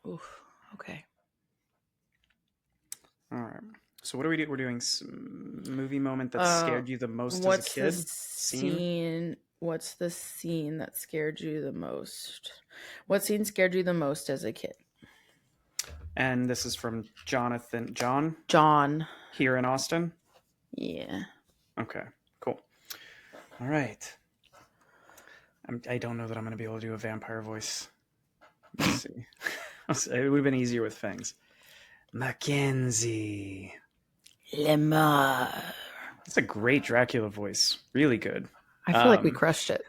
Oof. Okay. All right. So what do we do? We're doing movie moment that scared you the most as a What's the kid. scene? What's the scene that scared you the most? What scene scared you the most as a kid? And this is from John John. here in Austin. Yeah. Okay, cool. All right. I don't know that I'm going to be able to do a vampire voice. Let's see. It would have been easier with fangs. Mackenzie. Lemar. That's a great Dracula voice. Really good. I feel like we crushed it.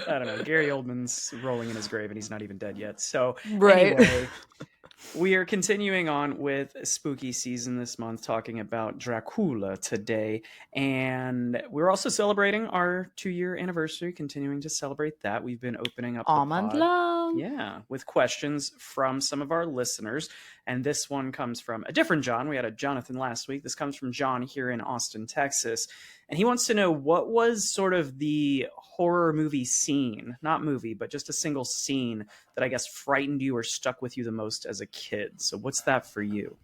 I don't know. Gary Oldman's rolling in his grave and he's not even dead yet. So Right. anyway, we are continuing on with spooky season this month, talking about Dracula today. And we're also celebrating our 2-year anniversary, continuing to celebrate that. We've been opening up All the month pod, long. yeah, with questions from some of our listeners. And this one comes from a different John. We had a Jonathan last week. This comes from John here in Austin, Texas. And he wants to know, what was sort of the horror movie scene, not movie, but just a single scene that I guess frightened you or stuck with you the most as a kid? So what's that for you?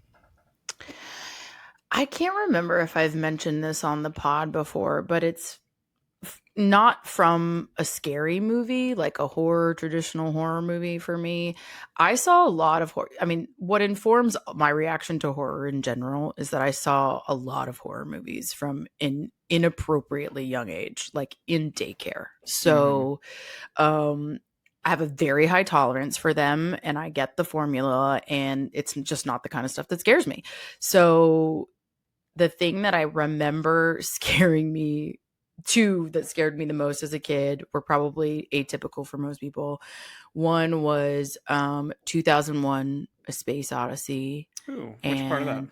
I can't remember if I've mentioned this on the pod before, but it's not from a scary movie, like a traditional horror movie for me. I saw a lot of horror. I mean, what informs my reaction to horror in general is that I saw a lot of horror movies from an inappropriately young age, like in daycare. So, I have a very high tolerance for them and I get the formula, and it's just not the kind of stuff that scares me. So the thing that I remember that scared me the most as a kid were probably atypical for most people. One was 2001 A Space Odyssey. Ooh, which part of that?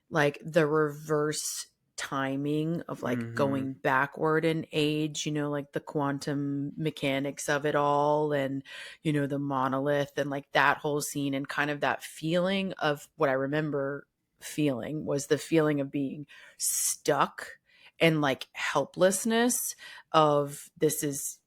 Like the reverse timing of like going backward in age, like the quantum mechanics of it all, and the monolith and like that whole scene, and kind of that feeling of what I remember feeling was the feeling of being stuck and like helplessness of this is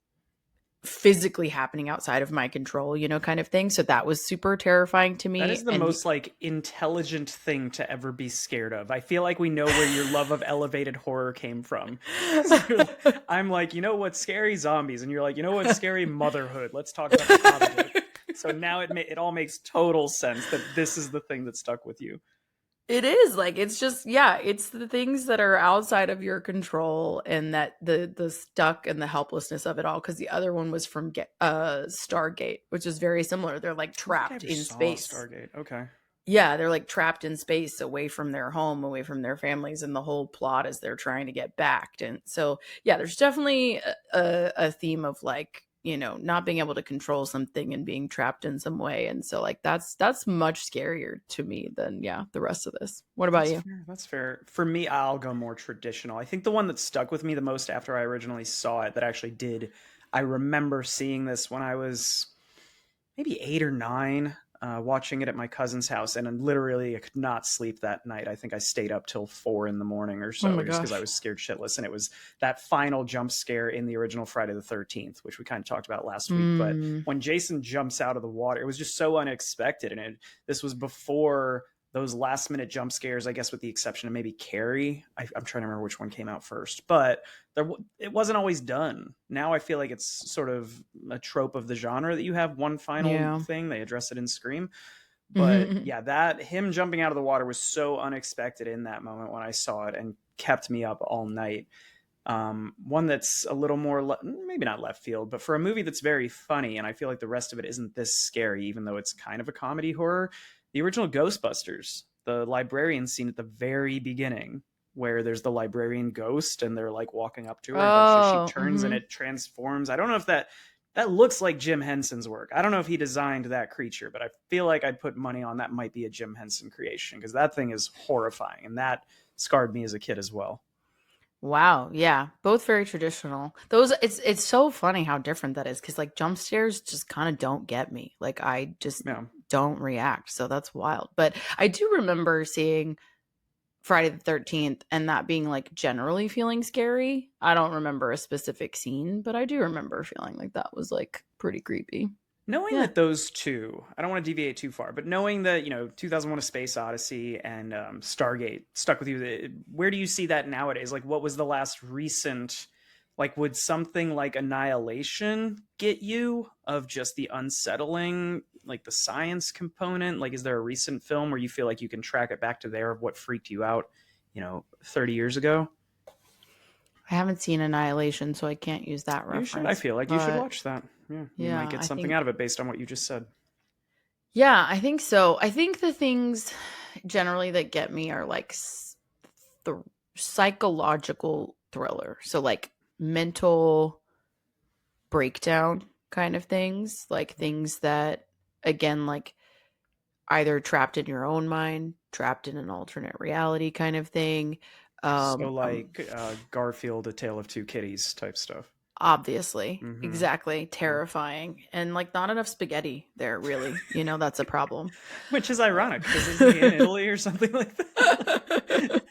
physically happening outside of my control, kind of thing. So that was super terrifying to me. That is the most like intelligent thing to ever be scared of. I feel like we know where your love of elevated horror came from. I'm like, what's scary? Zombies. And you're like, what's scary? Motherhood. Let's talk about motherhood. So now it all makes total sense that this is the thing that stuck with you. It is like, it's just, yeah, it's the things that are outside of your control, and that the stuck and the helplessness of it all. Because the other one was from Stargate, which is very similar. They're like trapped in space. Stargate, okay. Yeah, they're like trapped in space, away from their home, away from their families, and the whole plot is they're trying to get back. And so, yeah, there's definitely a theme of like, not being able to control something and being trapped in some way. And so like that's much scarier to me than the rest of this. What about you? That's fair. For me, I'll go more traditional. I think the one that stuck with me the most after I originally saw it, that actually did, I remember seeing this when I was maybe 8 or 9, watching it at my cousin's house, and literally I could not sleep that night. I think I stayed up till 4 a.m. or so, just because I was scared shitless. And it was that final jump scare in the original Friday the 13th, which we kind of talked about last week. But when Jason jumps out of the water, it was just so unexpected. And this was before those last minute jump scares, I guess, with the exception of maybe Carrie. I'm trying to remember which one came out first, but it wasn't always done. Now I feel like it's sort of a trope of the genre that you have one final thing. They address it in Scream. But yeah, that him jumping out of the water was so unexpected in that moment when I saw it, and kept me up all night. One that's a little more, maybe not left field, but for a movie that's very funny, and I feel like the rest of it isn't this scary, even though it's kind of a comedy horror. The original Ghostbusters, the librarian scene at the very beginning, where there's the librarian ghost and they're like walking up to her, and she turns and it transforms. I don't know if that looks like Jim Henson's work. I don't know if he designed that creature, but I feel like I'd put money on that might be a Jim Henson creation, because that thing is horrifying, and that scarred me as a kid as well. Wow. Yeah. Both very traditional. Those, it's so funny how different that is. Cause like jump scares just kind of don't get me. Like I just don't react. So that's wild. But I do remember seeing Friday the 13th and that being like generally feeling scary. I don't remember a specific scene, but I do remember feeling like that was like pretty creepy. Knowing Yeah. that those two, I don't want to deviate too far, but knowing that, 2001 A Space Odyssey and Stargate stuck with you, where do you see that nowadays? Like, what was the last recent, like, would something like Annihilation get you of just the unsettling, like the science component? Like, is there a recent film where you feel like you can track it back to there of what freaked you out, 30 years ago? I haven't seen Annihilation, so I can't use that You should. I reference. feel like you should But watch that. Yeah, you might yeah, get something out of it based on what you just said. I think so. I think the things generally that get me are like the psychological thriller. So like mental breakdown kind of things, like things that again like either trapped in your own mind, trapped in an alternate reality kind of thing. So, Um, like Garfield, A Tale of Two Kitties type stuff. obviously, Mm-hmm. exactly, Yeah. terrifying, and like not enough spaghetti there. Really, that's a problem. Which is Uh, ironic because isn't he in Italy or something like that?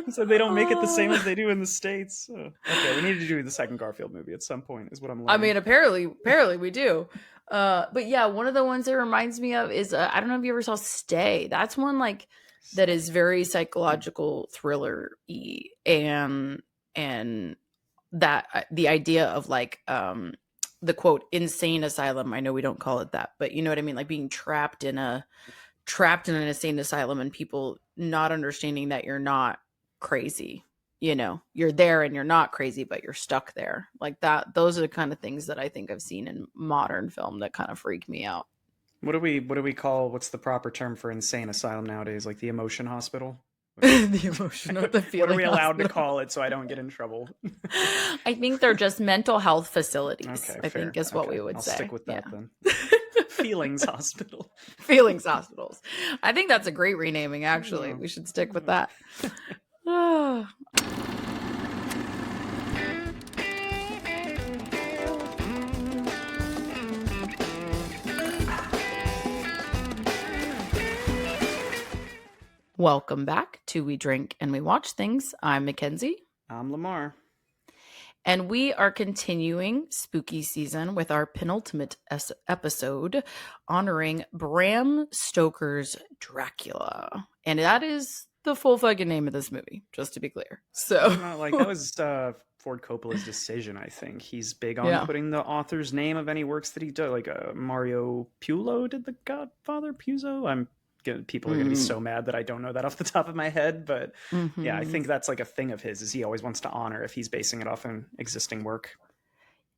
So they don't make it the same as they do in the States. Okay, we need to do the second Garfield movie at some point, is what I'm I learning. mean, apparently we do. But yeah, one of the ones it reminds me of is I don't know if you ever saw Stay. That's one like that is Stay. very psychological thriller y, and that the idea of like the quote insane asylum. I know we don't call it that, but you know what I mean, like being trapped in an insane asylum and people not understanding that you're not crazy. You're there and you're not crazy, but you're stuck there. Like that. Those are the kind of things that I think I've seen in modern film that kind of freak me out. What do we call, what's the proper term for insane asylum nowadays? Like the emotion hospital? The emotional, the What are feeling we allowed to hospital. call it so I don't get in trouble? I think they're just mental health facilities, Okay, I think fair. is what Okay, we would I'll say. stick with Yeah. that then. Feelings hospital. Feelings hospitals. I think that's a great renaming, actually. Oh. We should stick with that. Ah. Welcome back to We Drink and We Watch Things. I'm Mackenzie, I'm Lemar. and we are continuing spooky season with our penultimate episode honoring Bram Stoker's Dracula. And that is the full fucking name of this movie, just to be clear. So, Wasn't that like that was Ford Coppola's decision? I think he's big on yeah. putting the author's name of any works that he does. Like Mario Puzo did The Godfather. People are going to be Mm, so mad that I don't know that off the top of my head, but yeah, I hmm. think that's like a thing of his. Is he always wants to honor if he's basing it off an existing work.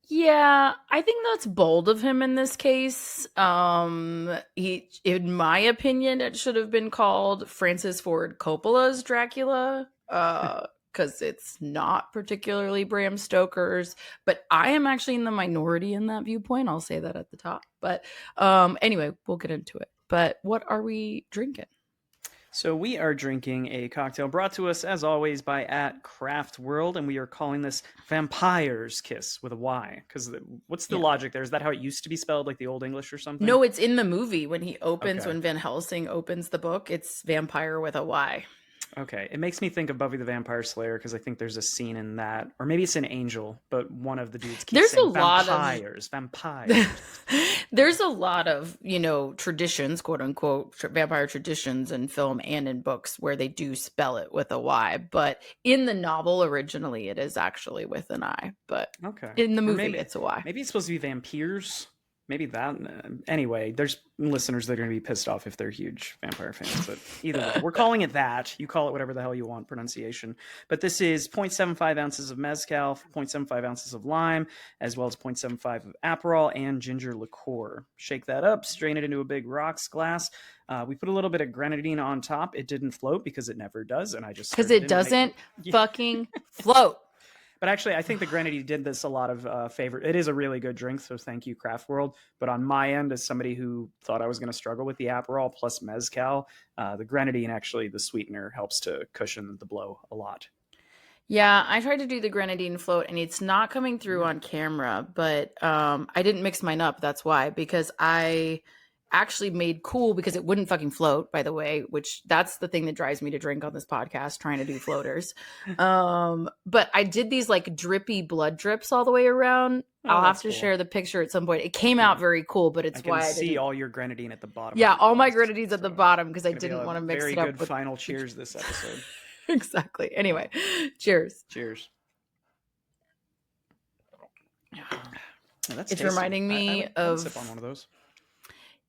Yeah, I think that's bold of him in this case. He, in my opinion, it should have been called Francis Ford Coppola's Dracula, because it's not particularly Bram Stoker's. But I am actually in the minority in that viewpoint. I'll say that at the top. But anyway, we'll get into it. But what are we drinking? So we are drinking a cocktail brought to us, as always, by at Craft World, and we are calling this Vampire's Kiss with a Y. Because what's the Yeah. logic there? Is that how it used to be spelled, like the Old English or something? No, it's in the movie when he opens, Okay. when Van Helsing opens the book. It's vampire with a Y. Okay. It makes me think of Buffy the Vampire Slayer because I think there's a scene in that, or maybe it's an Angel, but one of the dudes keeps There's a saying lot of vampires, vampires. there's a lot of, traditions, quote unquote, vampire traditions in film and in books where they do spell it with a Y. But in the novel, originally, it is actually with an I. But Okay. in the Or movie, it's a Y. maybe it's supposed to be vampires. Maybe that. Anyway, there's listeners that are going to be pissed off if they're huge vampire fans. But either way, we're calling it that. You call it whatever the hell you want, pronunciation. But this is 0.75 ounces of mezcal, 0.75 ounces of lime, as well as 0.75 of Aperol and ginger liqueur. Shake that up, strain it into a big rocks glass. We put a little bit of grenadine on top. It didn't float because it never does, and I just Because stirred it it in to make doesn't it. fucking float. But actually, I think the grenadine did this a lot of favor. It is a really good drink, so thank you, Craft World. But on my end, as somebody who thought I was going to struggle with the Aperol plus mezcal, the grenadine, actually, the sweetener, helps to cushion the blow a lot. Yeah, I tried to do the grenadine float and it's not coming through on camera, but I didn't mix mine up. That's why, because actually made cool because it wouldn't fucking float, by the way, which that's the thing that drives me to drink on this podcast, trying to do floaters. But I did these like drippy blood drips all the way around. Oh, I'll have that's to cool. share the picture at some point. It came out very cool, but it's I can why I see didn't. all your grenadine at the bottom. Yeah, of your all my glass, grenadines at the so bottom because I it's gonna be didn't a want to mix very it up good with final cheers this episode. exactly. Anyway, cheers. Cheers. Yeah, that's It's tasty. reminding me I would of. sip on one of those.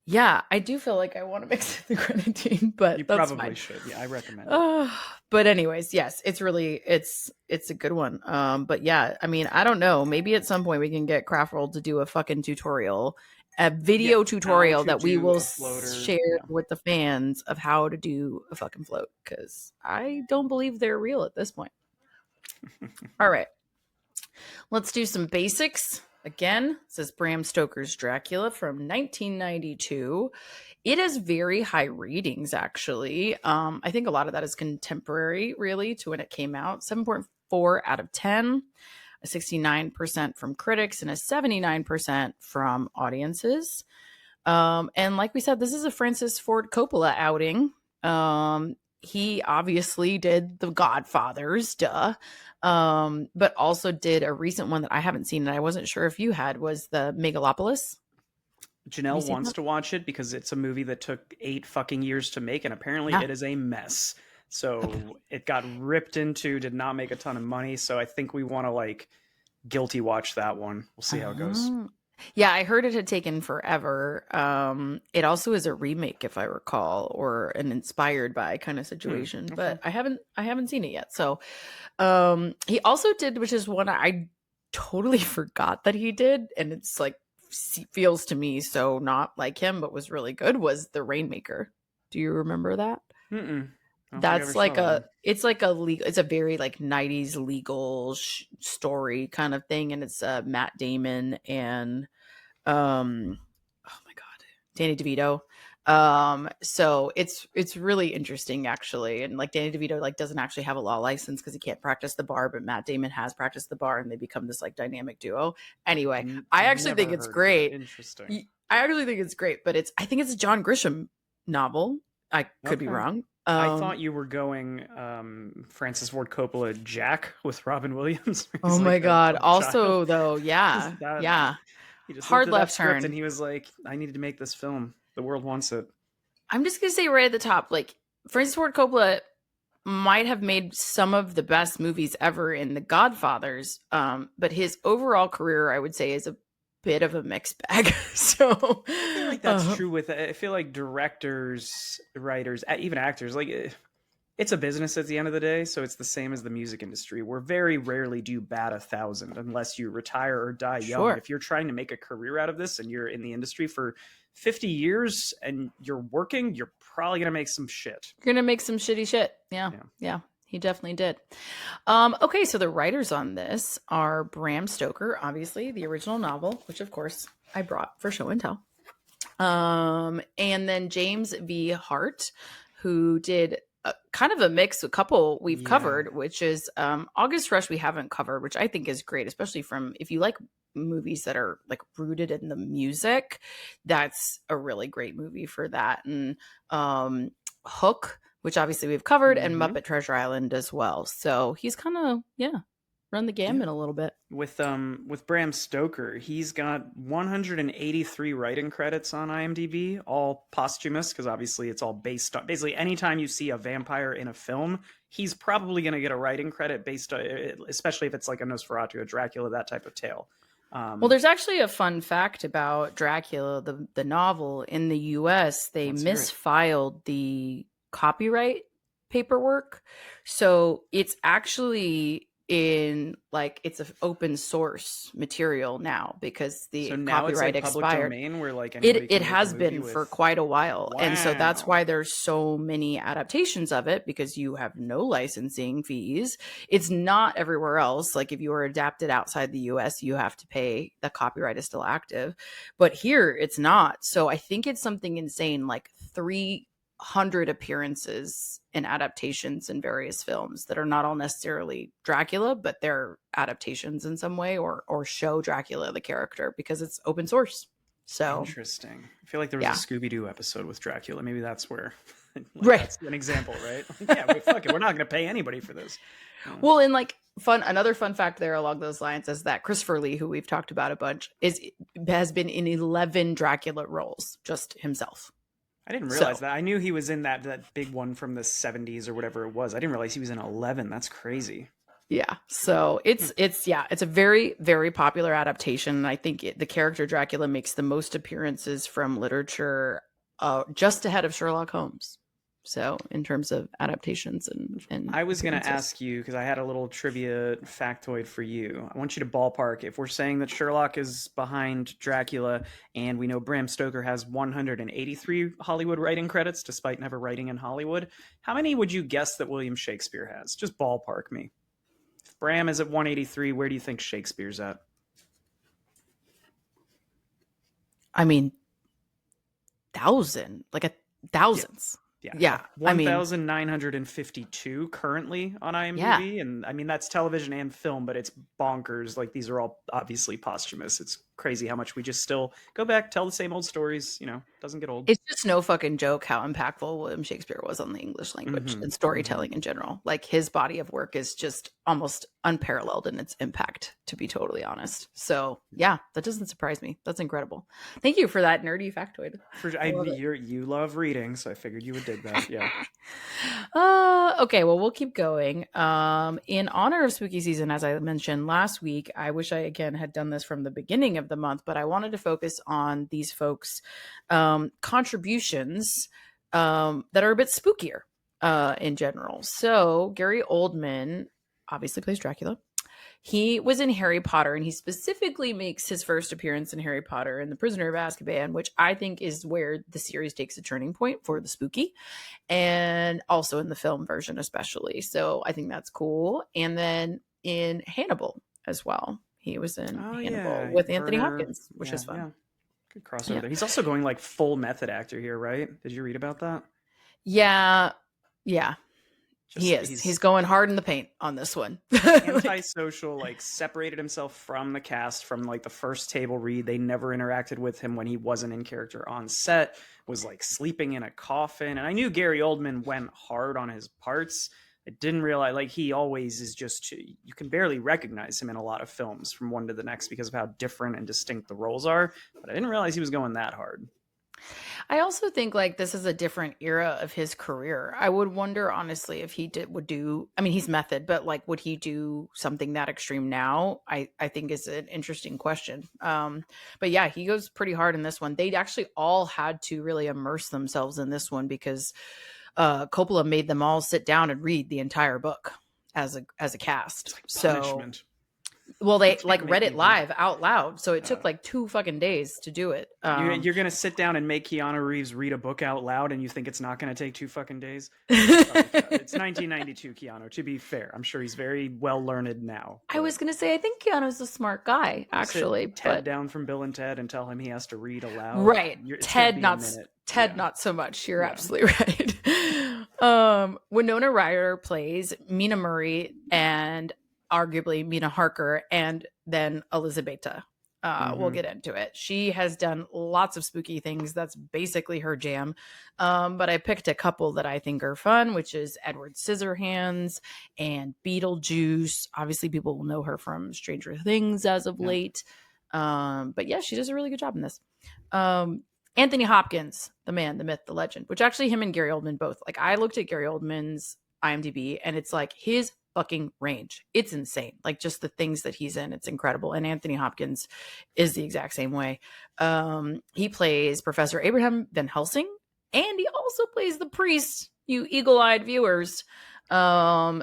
Yeah, I do feel like I want to mix the grenadine, but You that's probably fine. should. Yeah, I recommend it. But anyways, yes, it's really it's a good one. But yeah, I mean, I don't know. Maybe at some point we can get Craftworld to do a fucking tutorial, a video tutorial that we will share with the fans of how to do a fucking float, because I don't believe they're real at this point. All right, let's do some basics. Again, this is Bram Stoker's Dracula from 1992. It has very high ratings, actually. I think a lot of that is contemporary, really, to when it came out. 7.4 out of 10, a 69% from critics, and a 79% from audiences. And like we said, this is a Francis Ford Coppola outing. He obviously did The Godfathers, duh. But also did a recent one that I haven't seen and I wasn't sure if you had, was the Megalopolis. Janelle wants to watch it because it's a movie that took 8 fucking years to make, and apparently it is a mess. So it got ripped into, did not make a ton of money. So I think we want to like guilty watch that one. We'll see how it goes. Yeah, I heard it had taken forever. It also is a remake, if I recall, or an inspired by kind of situation. Okay. But I haven't seen it yet. So he also did, which is one I totally forgot that he did, and it's like feels to me so not like him, but was really good, was The Rainmaker. Do you remember that? That's like it's like it's a very like 90s legal story kind of thing, and it's Matt Damon and oh my god, Danny DeVito. So it's really interesting, actually. And like Danny DeVito like doesn't actually have a law license because he can't practice the bar, but Matt Damon has practiced the bar, and they become this like dynamic duo. Anyway, I actually think it's great. Interesting. I actually think it's great, but I think it's a John Grisham novel. I could be wrong. I thought you were going Francis Ford Coppola Jack with Robin Williams. Oh my god! Also, though, yeah, yeah. He just hard looked at left that script turn, and he was like, "I needed to make this film. The world wants it." I'm just gonna say right at the top, like Francis Ford Coppola might have made some of the best movies ever in The Godfathers, but his overall career, I would say, is a bit of a mixed bag. So I feel like that's true with. I feel like directors, writers, even actors, like it's a business at the end of the day. So it's the same as the music industry. We're very rarely do bat 1,000 unless you retire or die young. If you're trying to make a career out of this and you're in the industry for 50 years and you're working, you're probably gonna make some shit. You're gonna make some shitty shit. Yeah. He definitely did. Okay, so the writers on this are Bram Stoker, obviously, the original novel, which of course I brought for show and tell. And then James V. Hart, who did kind of a mix, a couple we've covered, which is August Rush we haven't covered, which I think is great, especially from if you like movies that are like rooted in the music. That's a really great movie for that. And Hook, which obviously we've covered, and Muppet Treasure Island as well. So he's kind of, run the gamut a little bit. With Bram Stoker, he's got 183 writing credits on IMDb, all posthumous, because obviously it's all based on, basically anytime you see a vampire in a film, he's probably going to get a writing credit based on, especially if it's like a Nosferatu, a Dracula, that type of tale. Well, there's actually a fun fact about Dracula, the novel. In the US, they misfiled the copyright paperwork. So it's actually in like it's an open source material now because the copyright expired. Domain where like it has been for quite a while. And so that's why there's so many adaptations of it, because you have no licensing fees. It's not everywhere else. Like if you are adapted outside the US, you have to pay. The copyright is still active, but here it's not. So I think it's something insane, like 300 appearances and adaptations in various films that are not all necessarily Dracula, but they're adaptations in some way or show Dracula the character because it's open source. So Interesting. I feel like there was a yeah, Scooby-Doo episode with Dracula. Maybe that's where, like, right. that's an example, right? Like, yeah, fuck it. We're not going to pay anybody for this. Yeah. Well, and like another fun fact there along those lines is that Christopher Lee, who we've talked about a bunch, has been in 11 Dracula roles, just himself. I didn't realize So that. I knew he was in that big one from the 70s or whatever it was. I didn't realize he was in 11. That's crazy. yeah, so it's a very very popular adaptation. I think the character Dracula makes the most appearances from literature, just ahead of Sherlock Holmes. So in terms of adaptations and I was going to appearances. ask you because I had a little trivia factoid for you. I want you to ballpark if we're saying that Sherlock is behind Dracula and we know Bram Stoker has 183 Hollywood writing credits despite never writing in Hollywood. How many would you guess that William Shakespeare has? Just ballpark me. If Bram is at 183, where do you think Shakespeare's at? I mean, like a Yeah. thousands. Yeah, Yeah, I mean, 1,952 currently on yeah. IMDb, and I mean that's television and film, but it's bonkers. Like these are all obviously posthumous. It's crazy how much we just still go back, tell the same old stories. Doesn't get old. It's just no fucking joke how impactful William Shakespeare was on the English language Mm-hmm. and Mm-hmm. storytelling in general. Like his body of work is just almost unparalleled in its impact, to be totally honest. So yeah, that doesn't surprise me. That's incredible. Thank you for that nerdy factoid. I love it. You love reading, so I figured you would dig that. Yeah. Okay, well, we'll keep going. In honor of spooky season, as I mentioned last week, I wish I again had done this from the beginning of the month, but I wanted to focus on these folks' contributions that are a bit spookier in general. So Gary Oldman obviously plays Dracula. He was in Harry Potter, and he specifically makes his first appearance in Harry Potter and the Prisoner of Azkaban, which I think is where the series takes a turning point for the spooky, and also in the film version, especially. So I think that's cool. And then in Hannibal as well. He was in Oh Hannibal yeah, with Anthony Werner. Hopkins, which Yeah, is fun. yeah. Good crossover Yeah. there. He's also going like full method actor here, right? Did you read about that? Yeah. Yeah. He Just is. He's he's going hard in the paint on this one. Like, antisocial, like separated himself from the cast from like the first table read. They never interacted with him when he wasn't in character on set, was like sleeping in a coffin. And I knew Gary Oldman went hard on his parts. I didn't realize like he always is just you can barely recognize him in a lot of films from one to the next because of how different and distinct the roles are. But I didn't realize he was going that hard. I also think like this is a different era of his career. I would wonder honestly if would do. I mean, he's method, but like, would he do something that extreme now? I think is an interesting question. But yeah, he goes pretty hard in this one. They actually all had to really immerse themselves in this one because Coppola made them all sit down and read the entire book as a It's cast. like So punishment. well, You they can't like read make it me read. live out loud, so it took Uh, like 2 fucking days to do it. you're gonna sit down and make Keanu Reeves read a book out loud, and you think it's not gonna take 2 fucking days? It's 1992 Keanu. To be fair, I'm sure he's very well learned now. I But was gonna say I think Keanu's a smart guy, you sit actually, Ted but down from Bill and Ted and tell him he has to read aloud. right. It's gonna be a minute. Ted Yeah, not so much. You're yeah. absolutely right. Winona Ryder plays Mina Murray and arguably Mina Harker and then Elizabeta. We'll Mm-hmm. get into it. She has done lots of spooky things. That's basically her jam. But I picked a couple that I think are fun, which is Edward Scissorhands and Beetlejuice. Obviously, people will know her from Stranger Things as of Yeah. late. But yeah, she does a really good job in this. Anthony Hopkins, the man, the myth, the legend, which actually him and Gary Oldman both. Like I looked at Gary Oldman's IMDb and it's like his fucking range. It's insane. Like just the things that he's in, it's incredible. And Anthony Hopkins is the exact same way. He plays Professor Abraham Van Helsing, and he also plays the priest, you eagle-eyed viewers. And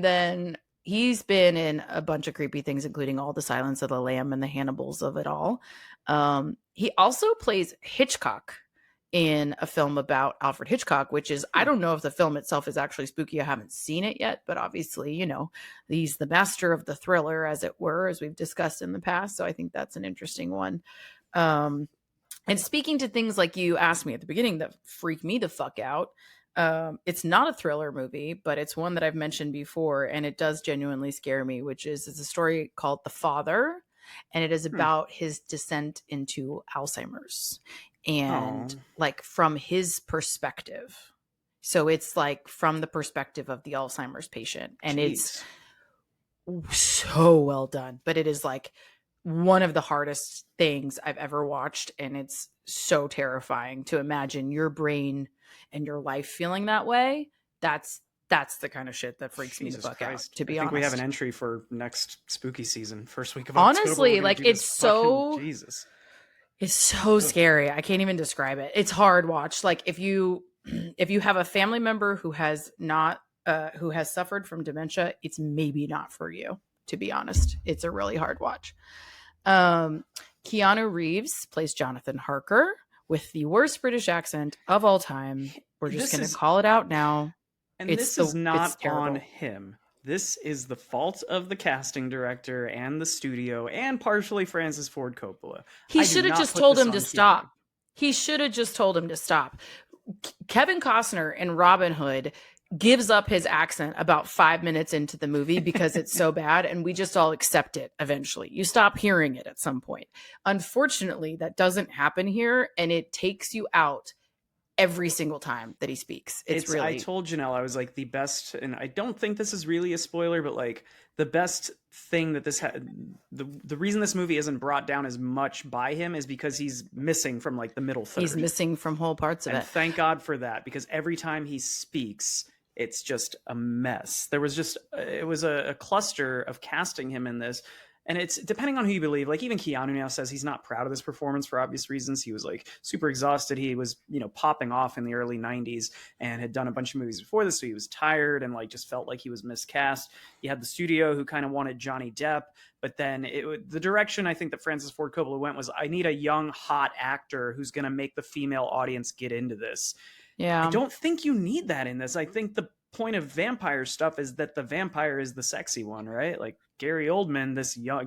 then he's been in a bunch of creepy things, including All the Silence of the Lamb and the Hannibals of it all. He also plays Hitchcock in a film about Alfred Hitchcock, which is, I don't know if the film itself is actually spooky. I haven't seen it yet, but obviously, he's the master of the thriller, as it were, as we've discussed in the past. So I think that's an interesting one. And speaking to things like you asked me at the beginning that freak me the fuck out, it's not a thriller movie, but it's one that I've mentioned before, and it does genuinely scare me, which is it's a story called The Father. and it is about his descent into Alzheimer's and Oh, like from his perspective. So it's like from the perspective of the Alzheimer's patient, and it's jeez. so well done. But it is like one of the hardest things I've ever watched, and it's so terrifying to imagine your brain and your life feeling that way. That's the kind of shit that freaks me the Jesus fuck out, Christ. to I be think we have an honest. entry for next spooky season. First week of October, we're Honestly, going to like do this fucking Jesus. it's so Ugh. scary. I can't even describe it. It's hard watch. Like if you if you have a family member who has not who has suffered from dementia, it's maybe not for you, to be honest. It's a really hard watch. Um Keanu Reeves plays Jonathan Harker with the worst British accent of all time. We're just This going to is, call it out now. and this is It's not on terrible. him. This is the fault of the casting director and the studio and partially Francis Ford Coppola. He I do should have not just put told this him to on Keanu. stop. He should have just told him to stop. Kevin Costner in Robin Hood gives up his accent about 5 minutes into the movie because it's so bad, and we just all accept it eventually. You stop hearing it at some point. Unfortunately, that doesn't happen here, and it takes you out every single time that he speaks. It's I really told Janelle I was like the best, and I don't think this is really a spoiler, but like the best thing that the reason this movie isn't brought down as much by him is because he's missing from like the middle he's third. missing from whole parts of And it. thank God for that, because every time he speaks, it's just a mess. There was just, it was a cluster of casting him in this. And it's depending on who you believe. Like even Keanu now says he's not proud of this performance for obvious reasons. He was like super exhausted. He was, popping off in the early 90s and had done a bunch of movies before this. So he was tired and like just felt like he was miscast. You had the studio who kind of wanted Johnny Depp, but then the direction I think that Francis Ford Coppola went was, I need a young, hot actor who's going to make the female audience get into this. I Yeah. don't think you need that in this. I think the point of vampire stuff is that the vampire is the sexy one, right? Like Gary Oldman,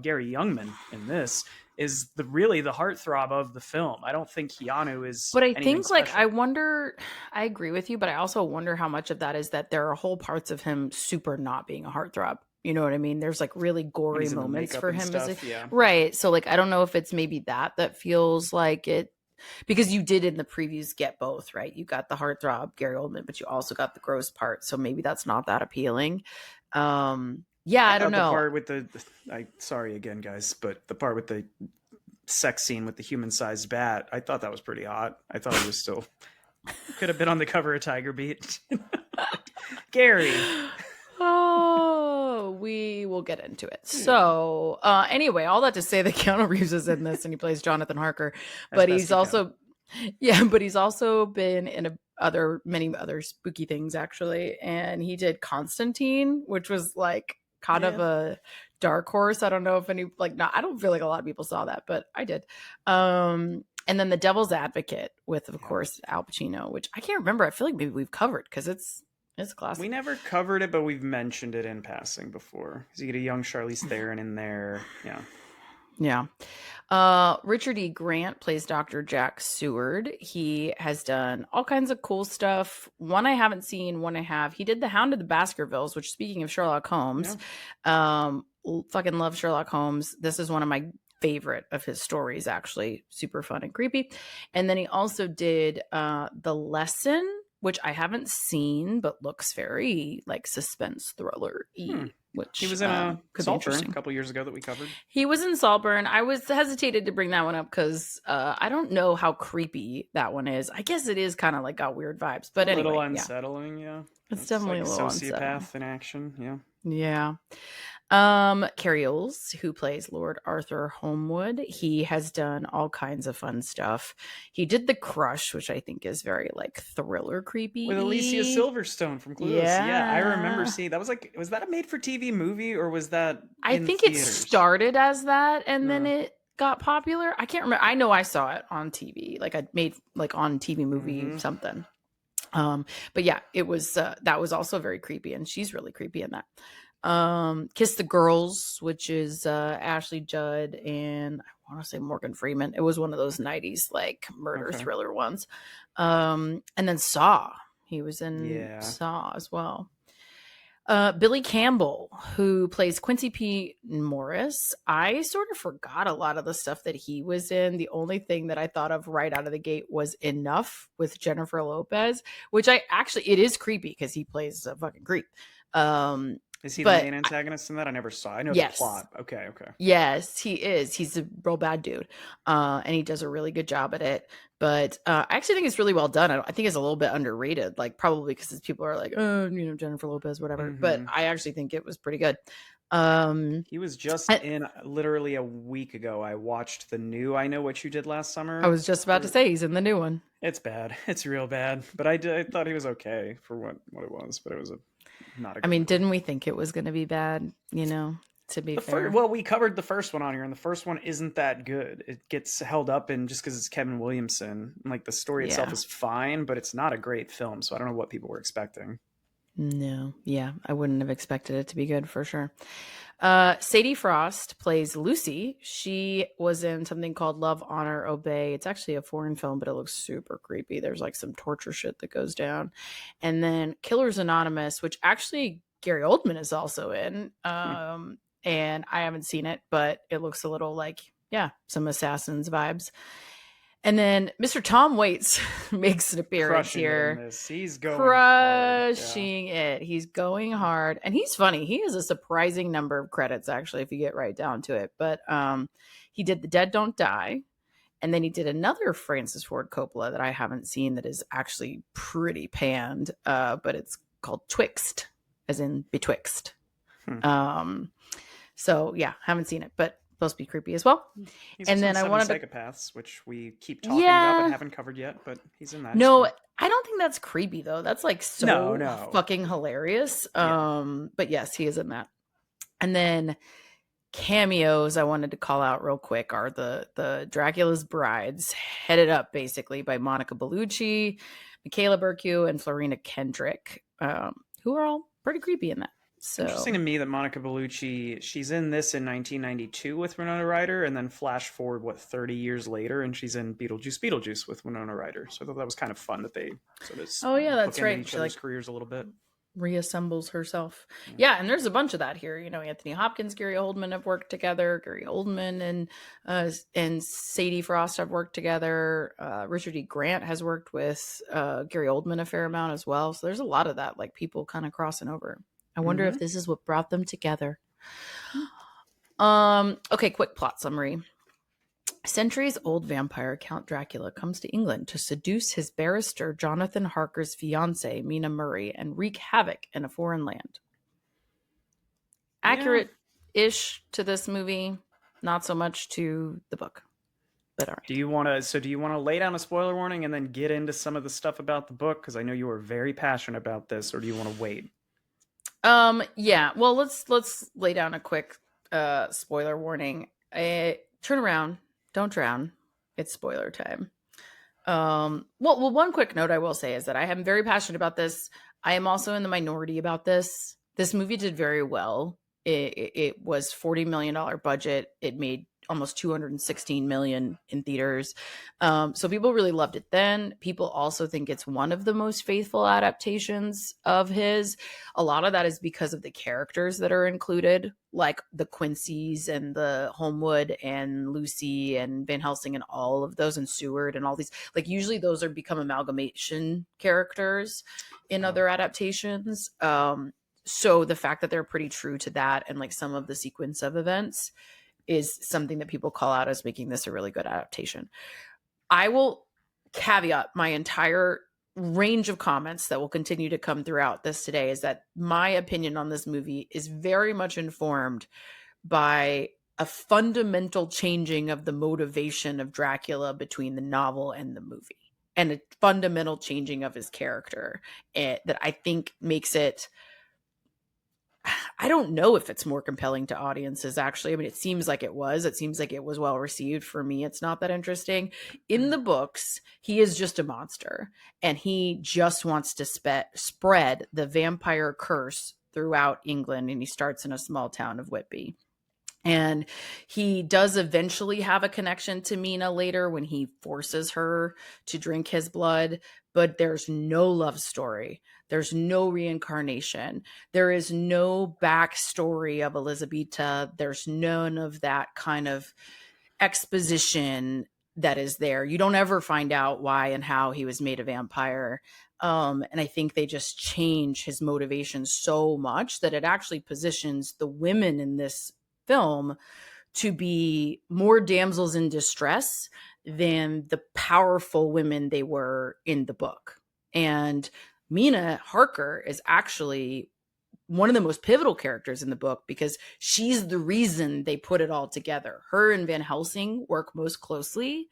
Gary Youngman in this is really the heartthrob of the film. I don't think Keanu is But I anything think, like, special. I agree with you, but I also wonder how much of that is that there are whole parts of him super not being a heartthrob. You know what I mean? There's like really When gory he's in the moments makeup for and him stuff, yeah. right. So like I don't know if it's maybe that feels like it, because you did in the previews get both, right? You got the heartthrob Gary Oldman, but you also got the gross part. So maybe that's not that appealing. Yeah, I I don't thought the know. part with sorry again, guys, but the part with the sex scene with the human-sized bat, I thought that was pretty hot. I thought it was still could have been on the cover of Tiger Beat. Gary. Oh, we will get into it. So, anyway, all that to say that Keanu Reeves is in this and he plays Jonathan Harker, but he's also, but he's also been in many other spooky things actually. And he did Constantine, which was like kind of a dark horse. I don't know if I don't feel like a lot of people saw that, but I did. And then The Devil's Advocate with, of course, Al Pacino, which I can't remember. I feel like maybe we've covered because it's classic. We never covered it, but we've mentioned it in passing before. Because you get a young Charlize Theron in there. Yeah. Yeah. Richard E. Grant plays Dr. Jack Seward. He has done all kinds of cool stuff. One I haven't seen, one I have. He did The Hound of the Baskervilles, which, speaking of Sherlock Holmes, fucking love Sherlock Holmes. This is one of my favorite of his stories, actually. Super fun and creepy. And then he also did The Lesson, which I haven't seen, but looks very like suspense thriller-y. Which he was in Saltburn a couple years ago that we covered. He was in Saltburn. I was hesitated to bring that one up because I don't know how creepy that one is. I guess it is kind of like got weird vibes, but anyway, a little unsettling, yeah. It's definitely like a little sociopath unsettling. in action, yeah. Yeah. Carrie Oles, who plays Lord Arthur Holmwood, he has done all kinds of fun stuff. He did The Crush, which I think is very like thriller creepy. With Alicia Silverstone from Clueless. Yeah, I remember seeing that. Was that a made-for-TV movie or was that I think theaters? It started as that and then it got popular. I can't remember. I know I saw it on TV. Like I made like on TV movie something. But yeah, it was that was also very creepy, and she's really creepy in that. Kiss the Girls, which is Ashley Judd and I want to say Morgan Freeman. It was one of those 90s like murder thriller ones. And then Saw. He was in Saw as well. Billy Campbell, who plays Quincy P. Morris. I sort of forgot a lot of the stuff that he was in. The only thing that I thought of right out of the gate was Enough with Jennifer Lopez, which it is creepy because he plays a fucking creep. Is he the But main antagonist in that? I never saw. I know the yes, plot. Okay, okay. yes, he is. He's a real bad dude, and he does a really good job at it. But I actually think it's really well done. I think it's a little bit underrated, like probably because people are like, oh, Jennifer Lopez, whatever. But Mm-hmm. I actually think it was pretty good. He was just I, in literally a week ago. I watched the new I Know What You Did Last I Summer. was just about to say he's in the new one. It's bad. It's real bad. But I thought he was okay for what it was, but it was not a I good mean, movie. didn't we think it was going to be bad? To be fair. Well, we covered the first one on here, and the first one isn't that good. It gets held up in just because it's Kevin Williamson. And, like the story itself Yeah. is fine, but it's not a great film. So I don't know what people were expecting. No. Yeah. I wouldn't have expected it to be good for sure. Sadie Frost plays Lucy. She was in something called Love, Honor, Obey. It's actually a foreign film, but it looks super creepy. There's like some torture shit that goes down. And then Killers Anonymous, which actually Gary Oldman is also in. And I haven't seen it, but it looks a little like, yeah, some Assassins vibes. And then Mr. Tom Waits makes an appearance Crushing it in here. this. He's going hard. Yeah. Crushing it. He's going hard. And he's funny. He has a surprising number of credits, actually, if you get right down to it. But he did The Dead Don't Die. And then he did another Francis Ford Coppola that I haven't seen that is actually pretty panned. But it's called Twixt, as in betwixt. So yeah, haven't seen it, but supposed to be creepy as well. He's And also in then I Seven wanted to, Psychopaths, which we keep talking about but haven't covered yet. But he's in that. no, I don't think that's creepy though. That's like so No. fucking hilarious. But yes, he is in that. And then cameos I wanted to call out real quick are the Dracula's brides, headed up basically by Monica Bellucci, Michaela Bercue, and Florina Kendrick, who are all pretty creepy in that. So interesting to me that Monica Bellucci, she's in this in 1992 with Winona Ryder, and then flash forward 30 years later, and she's in Beetlejuice with Winona Ryder. So I thought that was kind of fun that they sort of that's right. each other's careers a little bit. Reassembles herself. Yeah, and there's a bunch of that here. Anthony Hopkins, Gary Oldman have worked together. Gary Oldman and Sadie Frost have worked together. Richard E. Grant has worked with Gary Oldman a fair amount as well. So there's a lot of that, like people kind of crossing over. I wonder if this is what brought them together. Okay, quick plot summary. Centuries-old vampire Count Dracula comes to England to seduce his barrister Jonathan Harker's fiancée, Mina Murray, and wreak havoc in a foreign land. Accurate-ish to this movie, not so much to the book. But all right. Do you want to lay down a spoiler warning and then get into some of the stuff about the book? Because I know you are very passionate about this, or do you want to wait? Yeah. Well, let's lay down a quick spoiler warning. Turn around. Don't drown. It's spoiler time. Well, one quick note I will say is that I am very passionate about this. I am also in the minority about this. This movie did very well. It was $40 million budget. It made almost 216 million in theaters. So people really loved it then. People also think it's one of the most faithful adaptations of his. A lot of that is because of the characters that are included, like the Quincy's and the Homewood and Lucy and Van Helsing and all of those, and Seward and all these. Like usually those are become amalgamation characters in other adaptations. So the fact that they're pretty true to that and like some of the sequence of events is something that people call out as making this a really good adaptation. I will caveat my entire range of comments that will continue to come throughout this today is that my opinion on this movie is very much informed by a fundamental changing of the motivation of Dracula between the novel and the movie, and a fundamental changing of his character that I think makes it, I don't know if it's more compelling to audiences, actually. I mean, it seems like it was. It seems like it was well received. For me, it's not that interesting. In the books, he is just a monster, and he just wants to spread the vampire curse throughout England, and he starts in a small town of Whitby. And he does eventually have a connection to Mina later when he forces her to drink his blood, but there's no love story. There's no reincarnation. There is no backstory of Elizabeta. There's none of that kind of exposition that is there. You don't ever find out why and how he was made a vampire. And I think they just change his motivation so much that it actually positions the women in this film to be more damsels in distress than the powerful women they were in the book. And Mina Harker is actually one of the most pivotal characters in the book because she's the reason they put it all together. Her and Van Helsing work most closely,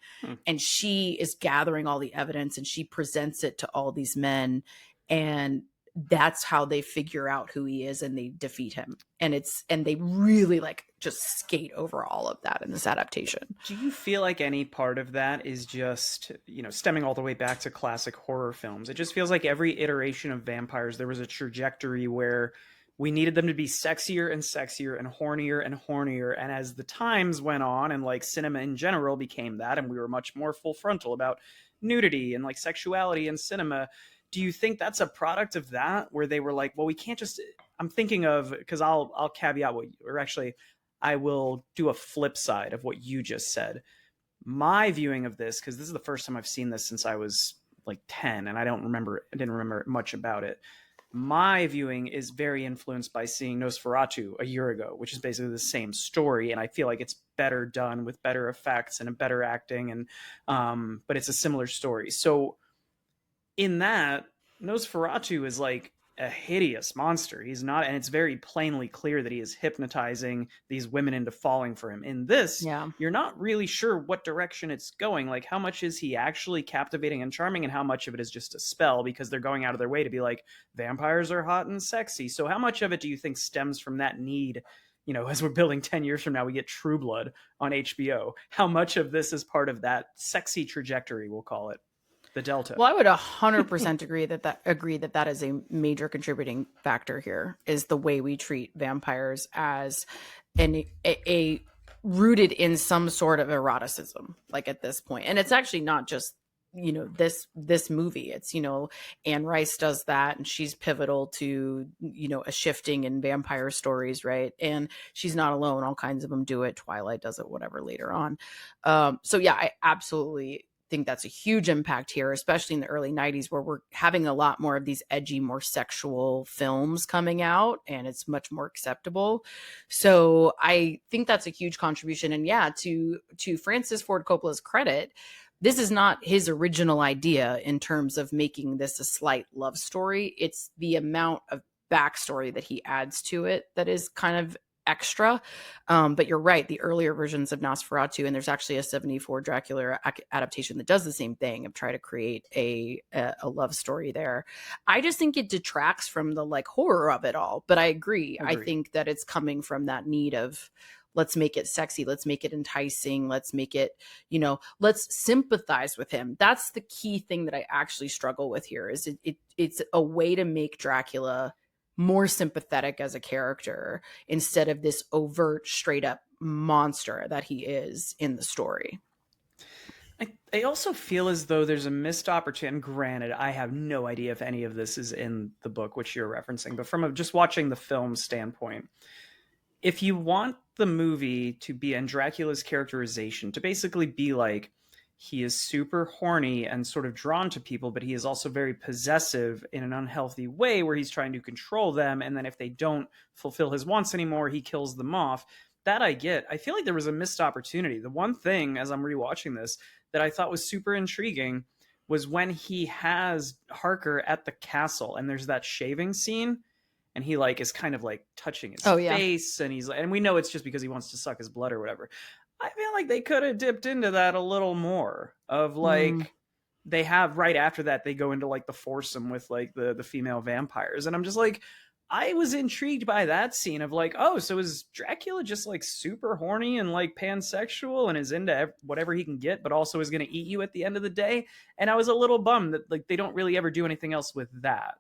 and she is gathering all the evidence and she presents it to all these men, and that's how they figure out who he is and they defeat him. And they really like just skate over all of that in this adaptation. Do you feel like any part of that is just, stemming all the way back to classic horror films? It just feels like every iteration of vampires, there was a trajectory where we needed them to be sexier and sexier and hornier and hornier. And as the times went on and like cinema in general became that, and we were much more full frontal about nudity and like sexuality in cinema, do you think that's a product of that where they were like, well, we can't just, I'm thinking of, because I'll caveat what, or actually I will do a flip side of what you just said. My viewing of this, because this is the first time I've seen this since I was like 10 and I didn't remember much about it. My viewing is very influenced by seeing Nosferatu a year ago, which is basically the same story. And I feel like it's better done with better effects and a better acting. And, but it's a similar story. So in that, Nosferatu is like a hideous monster. He's not, and it's very plainly clear that he is hypnotizing these women into falling for him. In this, Yeah. you're not really sure what direction it's going. Like, how much is he actually captivating and charming, and how much of it is just a spell because they're going out of their way to be like, vampires are hot and sexy. So how much of it do you think stems from that need? As we're building 10 years from now, we get True Blood on HBO. How much of this is part of that sexy trajectory, we'll call it? The Delta. Well, I would 100% agree that is a major contributing factor here is the way we treat vampires as a rooted in some sort of eroticism, like at this point. And it's actually not just, this movie. It's, Anne Rice does that and she's pivotal to, a shifting in vampire stories, right? And she's not alone. All kinds of them do it. Twilight does it, whatever, later on. So yeah, I absolutely think that's a huge impact here, especially in the early 90s where we're having a lot more of these edgy, more sexual films coming out and it's much more acceptable. So I think that's a huge contribution. And yeah, to Francis Ford Coppola's credit, this is not his original idea in terms of making this a slight love story. It's the amount of backstory that he adds to it that is kind of extra. But you're right, the earlier versions of Nosferatu, and there's actually a 74 Dracula adaptation that does the same thing of try to create a love story there. I just think it detracts from the like horror of it all. But I agree. I think that it's coming from that need of let's make it sexy, let's make it enticing, let's make it, let's sympathize with him. That's the key thing that I actually struggle with here is it's a way to make Dracula more sympathetic as a character instead of this overt, straight up monster that he is in the story. I also feel as though there's a missed opportunity. And granted, I have no idea if any of this is in the book, which you're referencing, but from just watching the film standpoint, if you want the movie to be, and Dracula's characterization to basically be like, he is super horny and sort of drawn to people, but he is also very possessive in an unhealthy way where he's trying to control them. And then if they don't fulfill his wants anymore, he kills them off. That I get. I feel like there was a missed opportunity. The one thing, as I'm rewatching this, that I thought was super intriguing was when he has Harker at the castle and there's that shaving scene and he like is kind of like touching his face and he's like, and we know it's just because he wants to suck his blood or whatever. I feel like they could have dipped into that a little more of like, they have right after that, they go into like the foursome with like the female vampires. And I'm just like, I was intrigued by that scene of like, oh, so is Dracula just like super horny and like pansexual and is into whatever he can get, but also is going to eat you at the end of the day. And I was a little bummed that like, they don't really ever do anything else with that.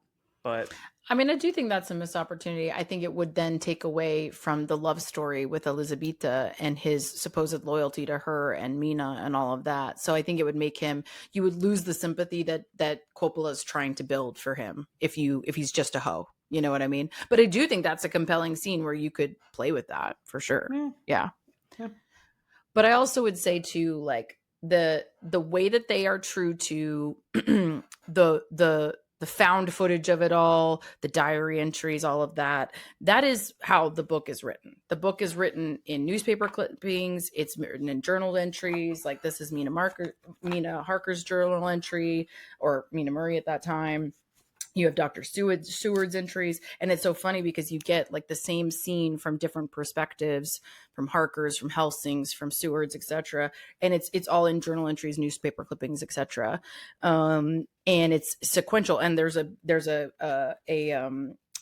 But I mean, I do think that's a missed opportunity. I think it would then take away from the love story with Elizabeta and his supposed loyalty to her and Mina and all of that. So I think it would make him, you would lose the sympathy that Coppola is trying to build for him if he's just a hoe. You know what I mean? But I do think that's a compelling scene where you could play with that for sure. yeah, Yeah. yeah. But I also would say too, like the way that they are true to the found footage of it all, the diary entries, all of that. That is how the book is written. The book is written in newspaper clippings. It's written in journal entries. Like this is Mina Harker's journal entry, or Mina Murray at that time. You have Dr. Seward's entries, and it's so funny because you get like the same scene from different perspectives, from Harker's, from Helsing's, from Seward's, etc. And it's all in journal entries, newspaper clippings, etc. And it's sequential. And there's a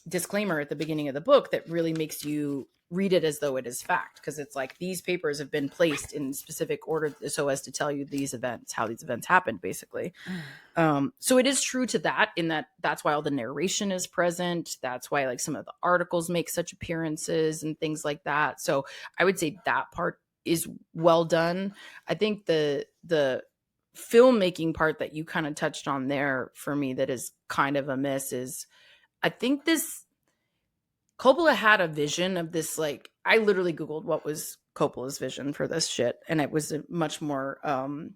disclaimer at the beginning of the book that really makes you read it as though it is fact, because it's like these papers have been placed in specific order so as to tell you these events, how these events happened, basically. So it is true to that, in that that's why all the narration is present. That's why like some of the articles make such appearances and things like that. So I would say that part is well done. I think the filmmaking part that you kind of touched on there for me that is kind of a miss is, I think this Coppola had a vision of this, like, I literally Googled what was Coppola's vision for this shit, and it was a much more more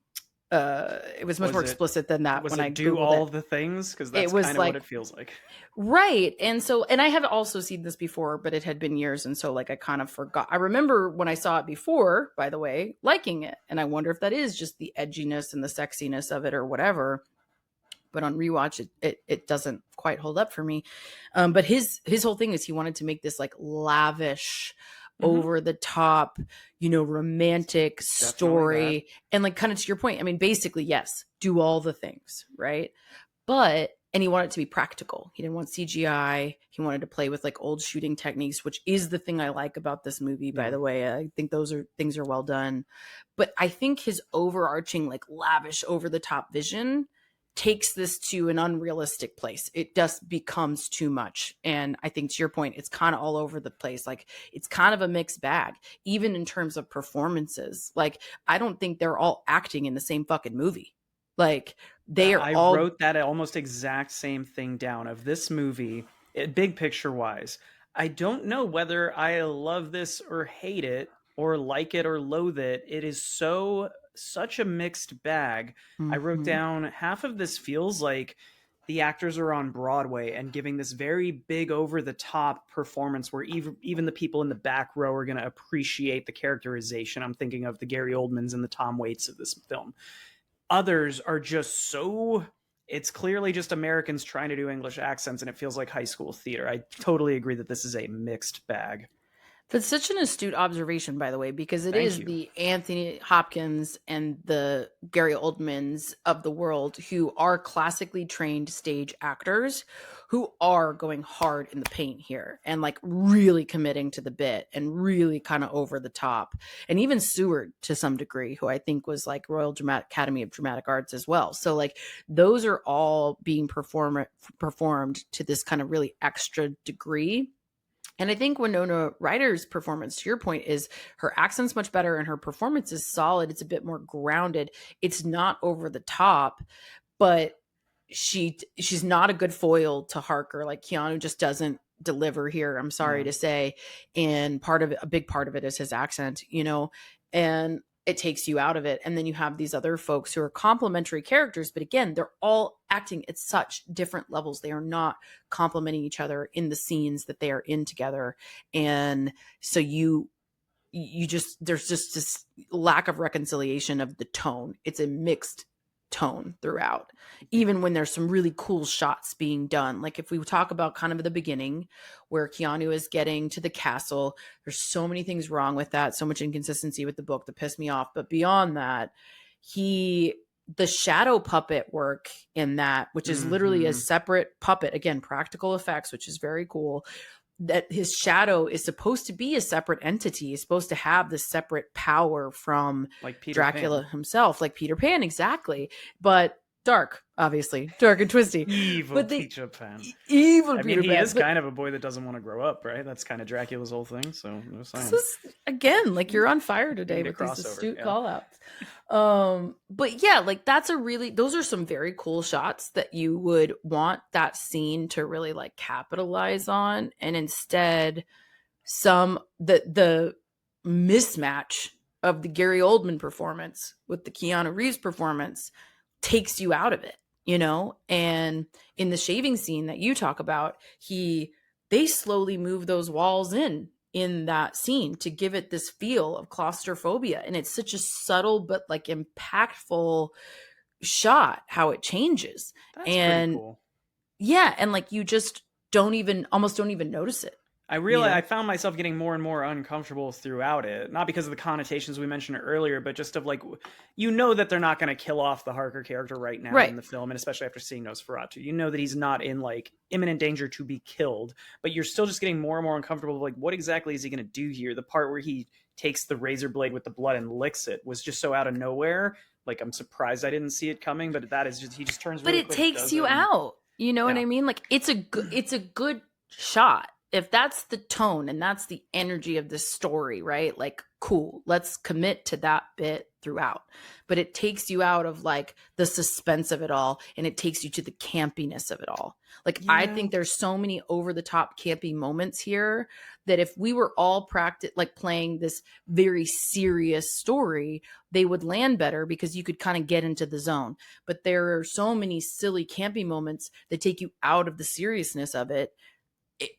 explicit than that. Was when it I do Googled all it. the things? Because It that's was kind of like, what it feels like. right. And so, and I have also seen this before, but it had been years, and so like I kind of forgot. I remember when I saw it before, by the way, liking it, and I wonder if that is just the edginess and the sexiness of it or whatever. But on rewatch, it doesn't quite hold up for me. But his whole thing is he wanted to make this like lavish, over the top, romantic story. And like kind of to your point, I mean, basically, yes, do all the things, right? And he wanted it to be practical. He didn't want CGI. He wanted to play with like old shooting techniques, which is the thing I like about this movie, by the way. I think things are well done. But I think his overarching, like lavish, over the top vision takes this to an unrealistic place. It just becomes too much. And I think to your point, it's kind of all over the place. Like it's kind of a mixed bag, even in terms of performances. Like I don't think they're all acting in the same fucking movie. Like they are all. I wrote that almost exact same thing down of this movie, big picture wise. I don't know whether I love this or hate it, or like it or loathe it. It is such a mixed bag. I wrote down half of this feels like the actors are on Broadway and giving this very big over the top performance where even the people in the back row are going to appreciate the characterization. I'm thinking of the Gary Oldmans and the Tom Waits of this film. Others are just it's clearly just Americans trying to do English accents, and it feels like high school theater. I totally agree that this is a mixed bag. That's such an astute observation, by the way, because it is the Anthony Hopkins and the Gary Oldmans of the world who are classically trained stage actors who are going hard in the paint here and like really committing to the bit and really kind of over the top. And even Seward to some degree, who I think was like Royal Academy of Dramatic Arts as well. So like those are all being performed to this kind of really extra degree. And I think Winona Ryder's performance, to your point, is her accent's much better and her performance is solid. It's a bit more grounded. It's not over the top, but she's not a good foil to Harker. Like Keanu just doesn't deliver here, I'm sorry to say. And a big part of it is his accent, and it takes you out of it. And then you have these other folks who are complementary characters, but again, they're all acting at such different levels. They are not complementing each other in the scenes that they are in together. And so there's just this lack of reconciliation of the tone. It's a mixed tone throughout, even when there's some really cool shots being done. Like if we talk about kind of the beginning where Keanu is getting to the castle, there's so many things wrong with that, so much inconsistency with the book that pissed me off. But beyond that, the shadow puppet work in that, which is literally a separate puppet, again, practical effects, which is very cool, that his shadow is supposed to be a separate entity. He's supposed to have this separate power from like Peter Dracula Pan. himself, like Peter Pan, exactly. But dark, obviously, dark and twisty. Evil But Peter Pan. Evil I Peter mean, he Pan. is kind of a boy that doesn't want to grow up, right? That's kind of Dracula's whole thing. So This is, again, like, you're on fire today with these astute call outs. But yeah, like, those are some very cool shots that you would want that scene to really like capitalize on. And instead, the mismatch of the Gary Oldman performance with the Keanu Reeves performance takes you out of it, and in the shaving scene that you talk about, they slowly move those walls in that scene to give it this feel of claustrophobia, and it's such a subtle but like impactful shot how it changes. That's and pretty cool. Yeah, and like you just almost don't even notice it. I realized I found myself getting more and more uncomfortable throughout it, not because of the connotations we mentioned earlier, but just of like, that they're not going to kill off the Harker character right now in the film, and especially after seeing Nosferatu, that he's not in like imminent danger to be killed, but you're still just getting more and more uncomfortable with like, what exactly is he going to do here? The part where he takes the razor blade with the blood and licks it was just so out of nowhere. Like, I'm surprised I didn't see it coming, but that is just, he just turns really but it quick, takes you out, what I mean? Like, it's a good shot. If that's the tone and that's the energy of this story, right? Like, cool, let's commit to that bit throughout. But it takes you out of like the suspense of it all, and it takes you to the campiness of it all. Like, I think there's so many over the top campy moments here that if we were all playing this very serious story, they would land better because you could kind of get into the zone. But there are so many silly campy moments that take you out of the seriousness of it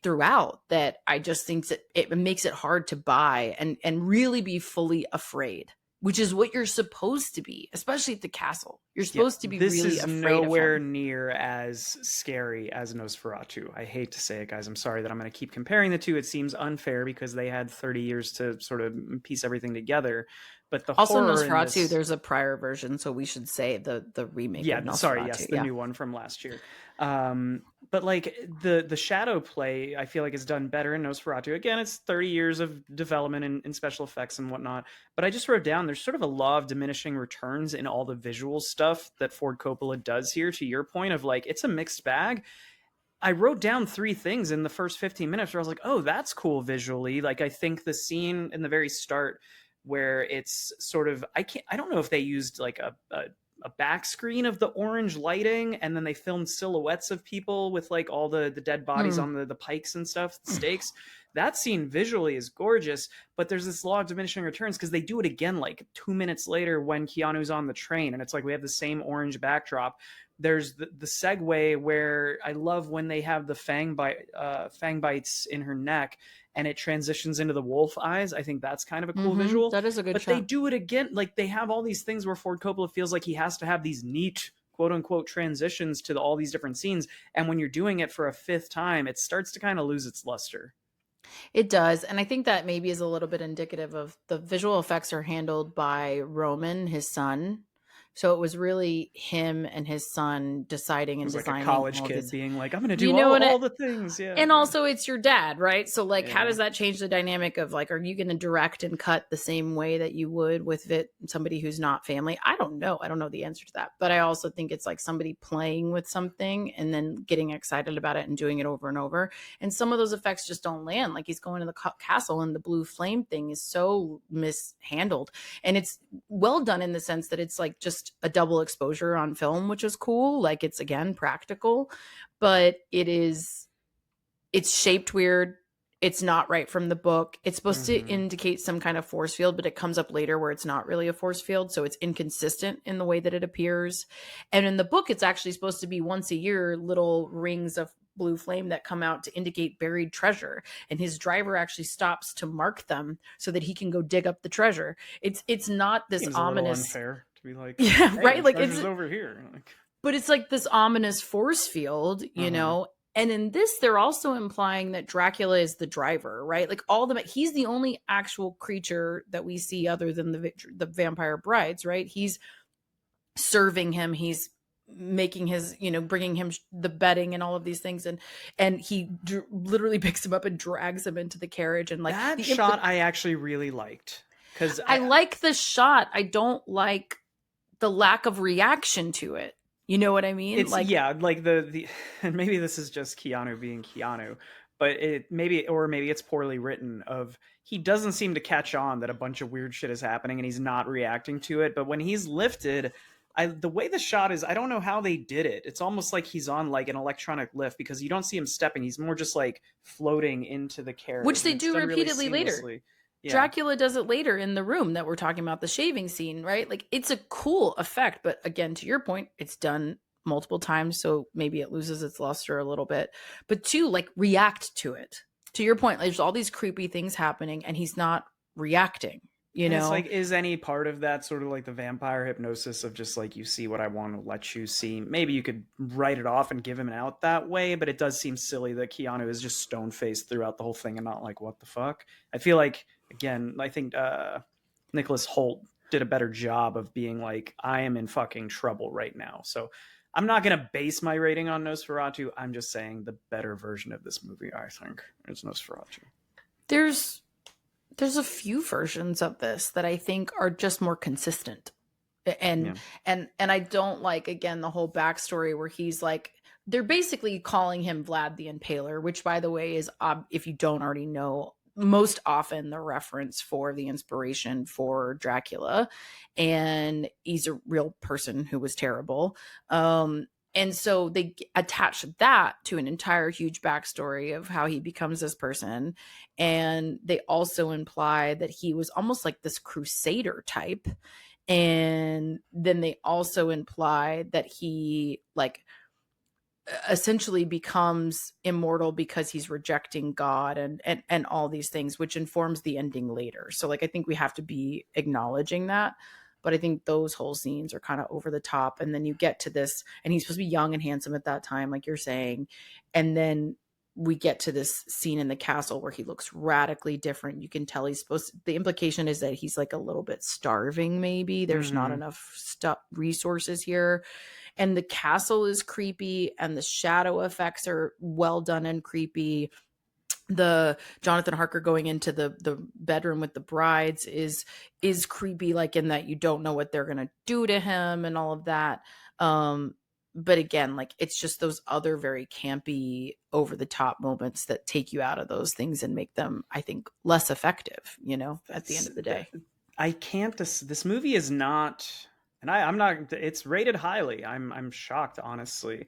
throughout, that I just think that it makes it hard to buy and really be fully afraid, which is what you're supposed to be, especially at the castle. You're supposed to be really afraid of him. This is nowhere near as scary as Nosferatu. I hate to say it, guys. I'm sorry that I'm going to keep comparing the two. It seems unfair because they had 30 years to sort of piece everything together. But the also horror Nosferatu, there's a prior version, so we should say the remake of Nosferatu. The new one from last year. But like the shadow play, I feel like is done better in Nosferatu. Again, it's 30 years of development in special effects and whatnot. But I just wrote down there's sort of a law of diminishing returns in all the visual stuff that Ford Coppola does here, to your point of like, it's a mixed bag. I wrote down 3 things in the first 15 minutes where I was like, oh, that's cool visually. Like, I think the scene in the very start where it's sort of, I don't know if they used like a back screen of the orange lighting and then they filmed silhouettes of people with like all the dead bodies on the pikes and stuff, the stakes. That scene visually is gorgeous, but there's this law of diminishing returns because they do it again like 2 minutes later when Keanu's on the train, and it's like we have the same orange backdrop. There's the segue where I love when they have the fang bites in her neck and it transitions into the wolf eyes. I think that's kind of a cool visual. That is a good shot. But they do it again. Like, they have all these things where Ford Coppola feels like he has to have these neat, quote unquote, transitions to all these different scenes. And when you're doing it for a 5th time, it starts to kind of lose its luster. It does. And I think that maybe is a little bit indicative of the visual effects are handled by Roman, his son. So it was really him and his son deciding and designing. Like a college kid being like, I'm going to do all the things. Yeah. And also it's your dad, right? So like, how does that change the dynamic of like, are you going to direct and cut the same way that you would with somebody who's not family? I don't know. I don't know the answer to that. But I also think it's like somebody playing with something and then getting excited about it and doing it over and over. And some of those effects just don't land. Like, he's going to the castle and the blue flame thing is so mishandled. And it's well done in the sense that it's like just a double exposure on film, which is cool. Like, it's again practical, but it's shaped weird. It's not right from the book. It's supposed to indicate some kind of force field, but it comes up later where it's not really a force field. So it's inconsistent in the way that it appears. And in the book, it's actually supposed to be once a year little rings of blue flame that come out to indicate buried treasure, and his driver actually stops to mark them so that he can go dig up the treasure. It's not this ominous, unfair to be like, yeah, hey, right, like it's over here, but it's like this ominous force field, you know. And in this, they're also implying that Dracula is the driver, right? Like, he's the only actual creature that we see other than the vampire brides, right? He's serving him, he's making his, bringing him the bedding and all of these things, and he literally picks him up and drags him into the carriage. And like, that shot I actually really liked, because I like the shot. I don't like the lack of reaction to it. You know what I mean? It's Like, yeah, like the and maybe this is just Keanu being Keanu, but maybe it's poorly written of he doesn't seem to catch on that a bunch of weird shit is happening and he's not reacting to it, but when he's lifted, the way the shot is, I don't know how they did it. It's almost like he's on like an electronic lift because you don't see him stepping. He's more just like floating into the which carriage they and it's do done really repeatedly later. seamlessly. Yeah. Dracula does it later in the room that we're talking about, the shaving scene, right? Like, it's a cool effect, but again, to your point, it's done multiple times, so maybe it loses its luster a little bit. But two, like, react to it. To your point, like, there's all these creepy things happening, and he's not reacting. You And it's know, like, is any part of that sort of like the vampire hypnosis of just like, you see what I want to let you see? Maybe you could write it off and give him out that way, but it does seem silly that Keanu is just stone faced throughout the whole thing and not like, what the fuck? I feel like, again, I think Nicholas Hoult did a better job of being like, I am in fucking trouble right now. So I'm not going to base my rating on Nosferatu. I'm just saying the better version of this movie, I think, is Nosferatu. there's a few versions of this that I think are just more consistent. And Yeah. and I don't like, again, the whole backstory where he's like, they're basically calling him Vlad the Impaler, which, by the way, is, if you don't already know, most often the reference for the inspiration for Dracula, and he's a real person who was terrible. And so they attach that to an entire huge backstory of how he becomes this person. And they also imply that he was almost like this crusader type. And then they also imply that he, like, essentially becomes immortal because he's rejecting God, and all these things, which informs the ending later. So, like, I think we have to be acknowledging that. But I think those whole scenes are kind of over the top. And then you get to this, and he's supposed to be young and handsome at that time, like you're saying. And then we get to this scene in the castle where he looks radically different. You can tell the implication is that he's like a little bit starving, maybe. There's not enough resources here. And the castle is creepy, and the shadow effects are well done and creepy. The Jonathan Harker going into the bedroom with the brides is creepy, like, in that you don't know what they're gonna do to him and all of that. But again, like, it's just those other very campy, over the top moments that take you out of those things and make them, I think, less effective, at the end of the day. I can't. This movie is not, and I'm not. It's rated highly. I'm shocked, honestly.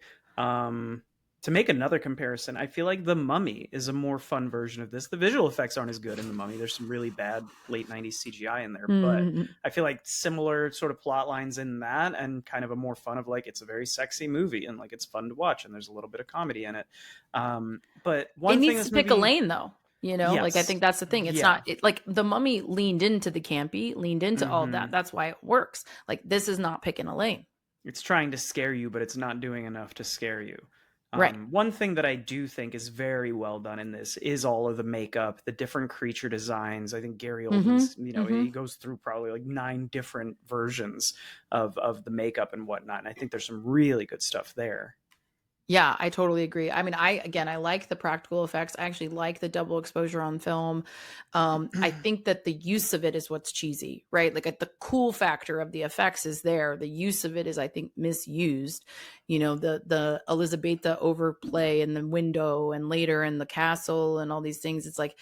To make another comparison, I feel like The Mummy is a more fun version of this. The visual effects aren't as good in The Mummy. There's some really bad late '90s CGI in there, but I feel like similar sort of plot lines in that, and kind of a more fun of like, it's a very sexy movie and like it's fun to watch and there's a little bit of comedy in it. But one It thing needs this to pick a movie, lane, though. Like, I yes, think that's the thing. It's yeah, not like The Mummy leaned into the campy, leaned into all of that. That's why it works. Like, this is not picking a lane. it's trying to scare you, but it's not doing enough to scare you. Right. One thing that I do think is very well done in this is all of the makeup, the different creature designs. I think Gary Oldman's, he goes through probably like 9 different versions of the makeup and whatnot. And I think there's some really good stuff there. Yeah, I totally agree. I mean, I like the practical effects. I actually like the double exposure on film. I think that the use of it is what's cheesy, right? Like, the cool factor of the effects is there. The use of it is, I think, misused. The Elizabetha overplay in the window and later in the castle and all these things. It's like,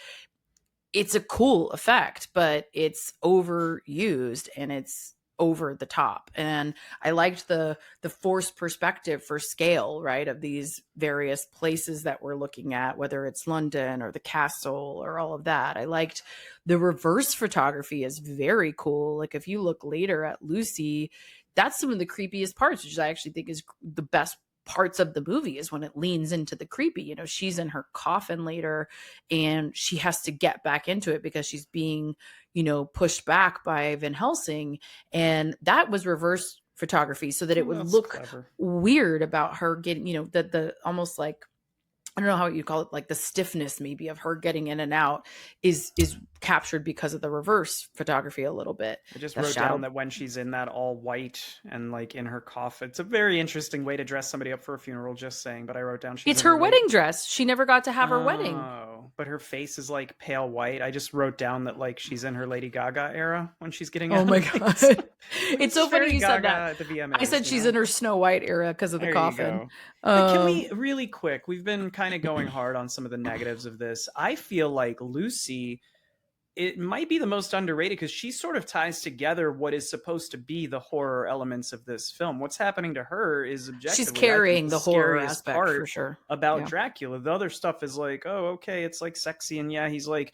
it's a cool effect, but it's overused and it's over the top. And I liked the forced perspective for scale, right, of these various places that we're looking at, whether it's London or the castle or all of that. I liked the reverse photography is very cool. Like, if you look later at Lucy, that's some of the creepiest parts, which I actually think is the best parts of the movie, is when it leans into the creepy. She's in her coffin later and she has to get back into it because she's being, pushed back by Van Helsing. And that was reverse photography so that it would look clever. weird about her getting, the almost like, I don't know how you call it, like the stiffness maybe of her getting in and out is captured because of the reverse photography a little bit. I just wrote down that when she's in that all white and like in her coffin, it's a very interesting way to dress somebody up for a funeral, just saying. But I wrote down it's her wedding dress. She never got to have her wedding. but her face is like pale white. I just wrote down that like she's in her Lady Gaga era when she's getting Oh out my of God. things. Like It's it's so funny very you said Gaga that. at the I said VMAs, you she's know? in her Snow White era because of the There you coffin. go. But can Um, we really quick? We've been kind of going hard on some of the negatives of this. I feel like Lucy, it might be the most underrated because she sort of ties together what is supposed to be the horror elements of this film. What's happening to her is she's objectively, I think, carrying the the horror scariest aspect for part sure. about Yeah. Dracula. The other stuff is like, oh, okay, it's like sexy, and yeah, he's like,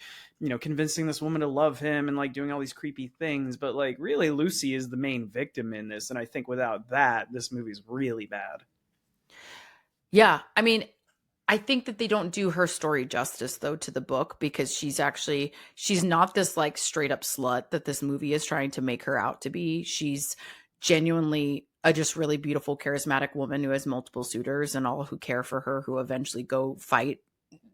convincing this woman to love him and like doing all these creepy things. But like, really, Lucy is the main victim in this, and I think without that, this movie's really bad. Yeah. I mean, I think that they don't do her story justice though to the book because she's not this like straight up slut that this movie is trying to make her out to be. She's genuinely a just really beautiful, charismatic woman who has multiple suitors and all who care for her who eventually go fight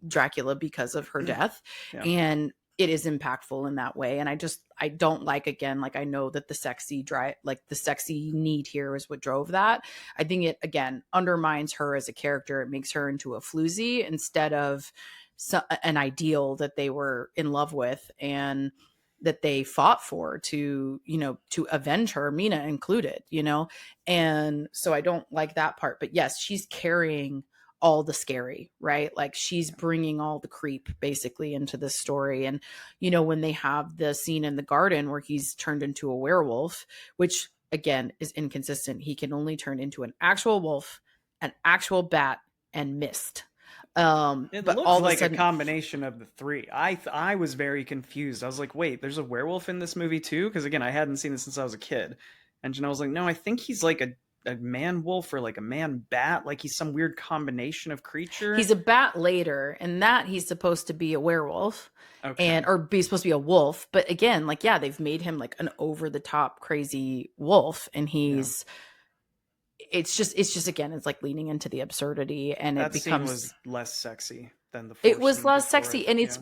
Dracula because of her death. Yeah. And it is impactful in that way. And I don't like, again, like I know that the sexy need here is what drove that. I think it again undermines her as a character. It makes her into a floozy instead of an ideal that they were in love with and that they fought for to avenge her, Mina included. And so I don't like that part. But yes, she's carrying all the scary, right? Like she's bringing all the creep basically into this story. And, when they have the scene in the garden where he's turned into a werewolf, which again is inconsistent. He can only turn into an actual wolf, an actual bat, and mist. It But looks all of a like a sudden, combination of the three. I was very confused. I was like, wait, there's a werewolf in this movie too? Because again, I hadn't seen this since I was a kid. And Janelle was like, no, I think he's like a man wolf or like a man bat. Like he's some weird combination of creature. he's a bat later, and that he's supposed to be a werewolf Okay. or be supposed to be a wolf. But again, like, yeah, they've made him like an over the top crazy wolf, and Yeah. it's just again, it's like leaning into the absurdity, and it That scene becomes was less sexy than the it four was scene less before it. sexy, and Yeah.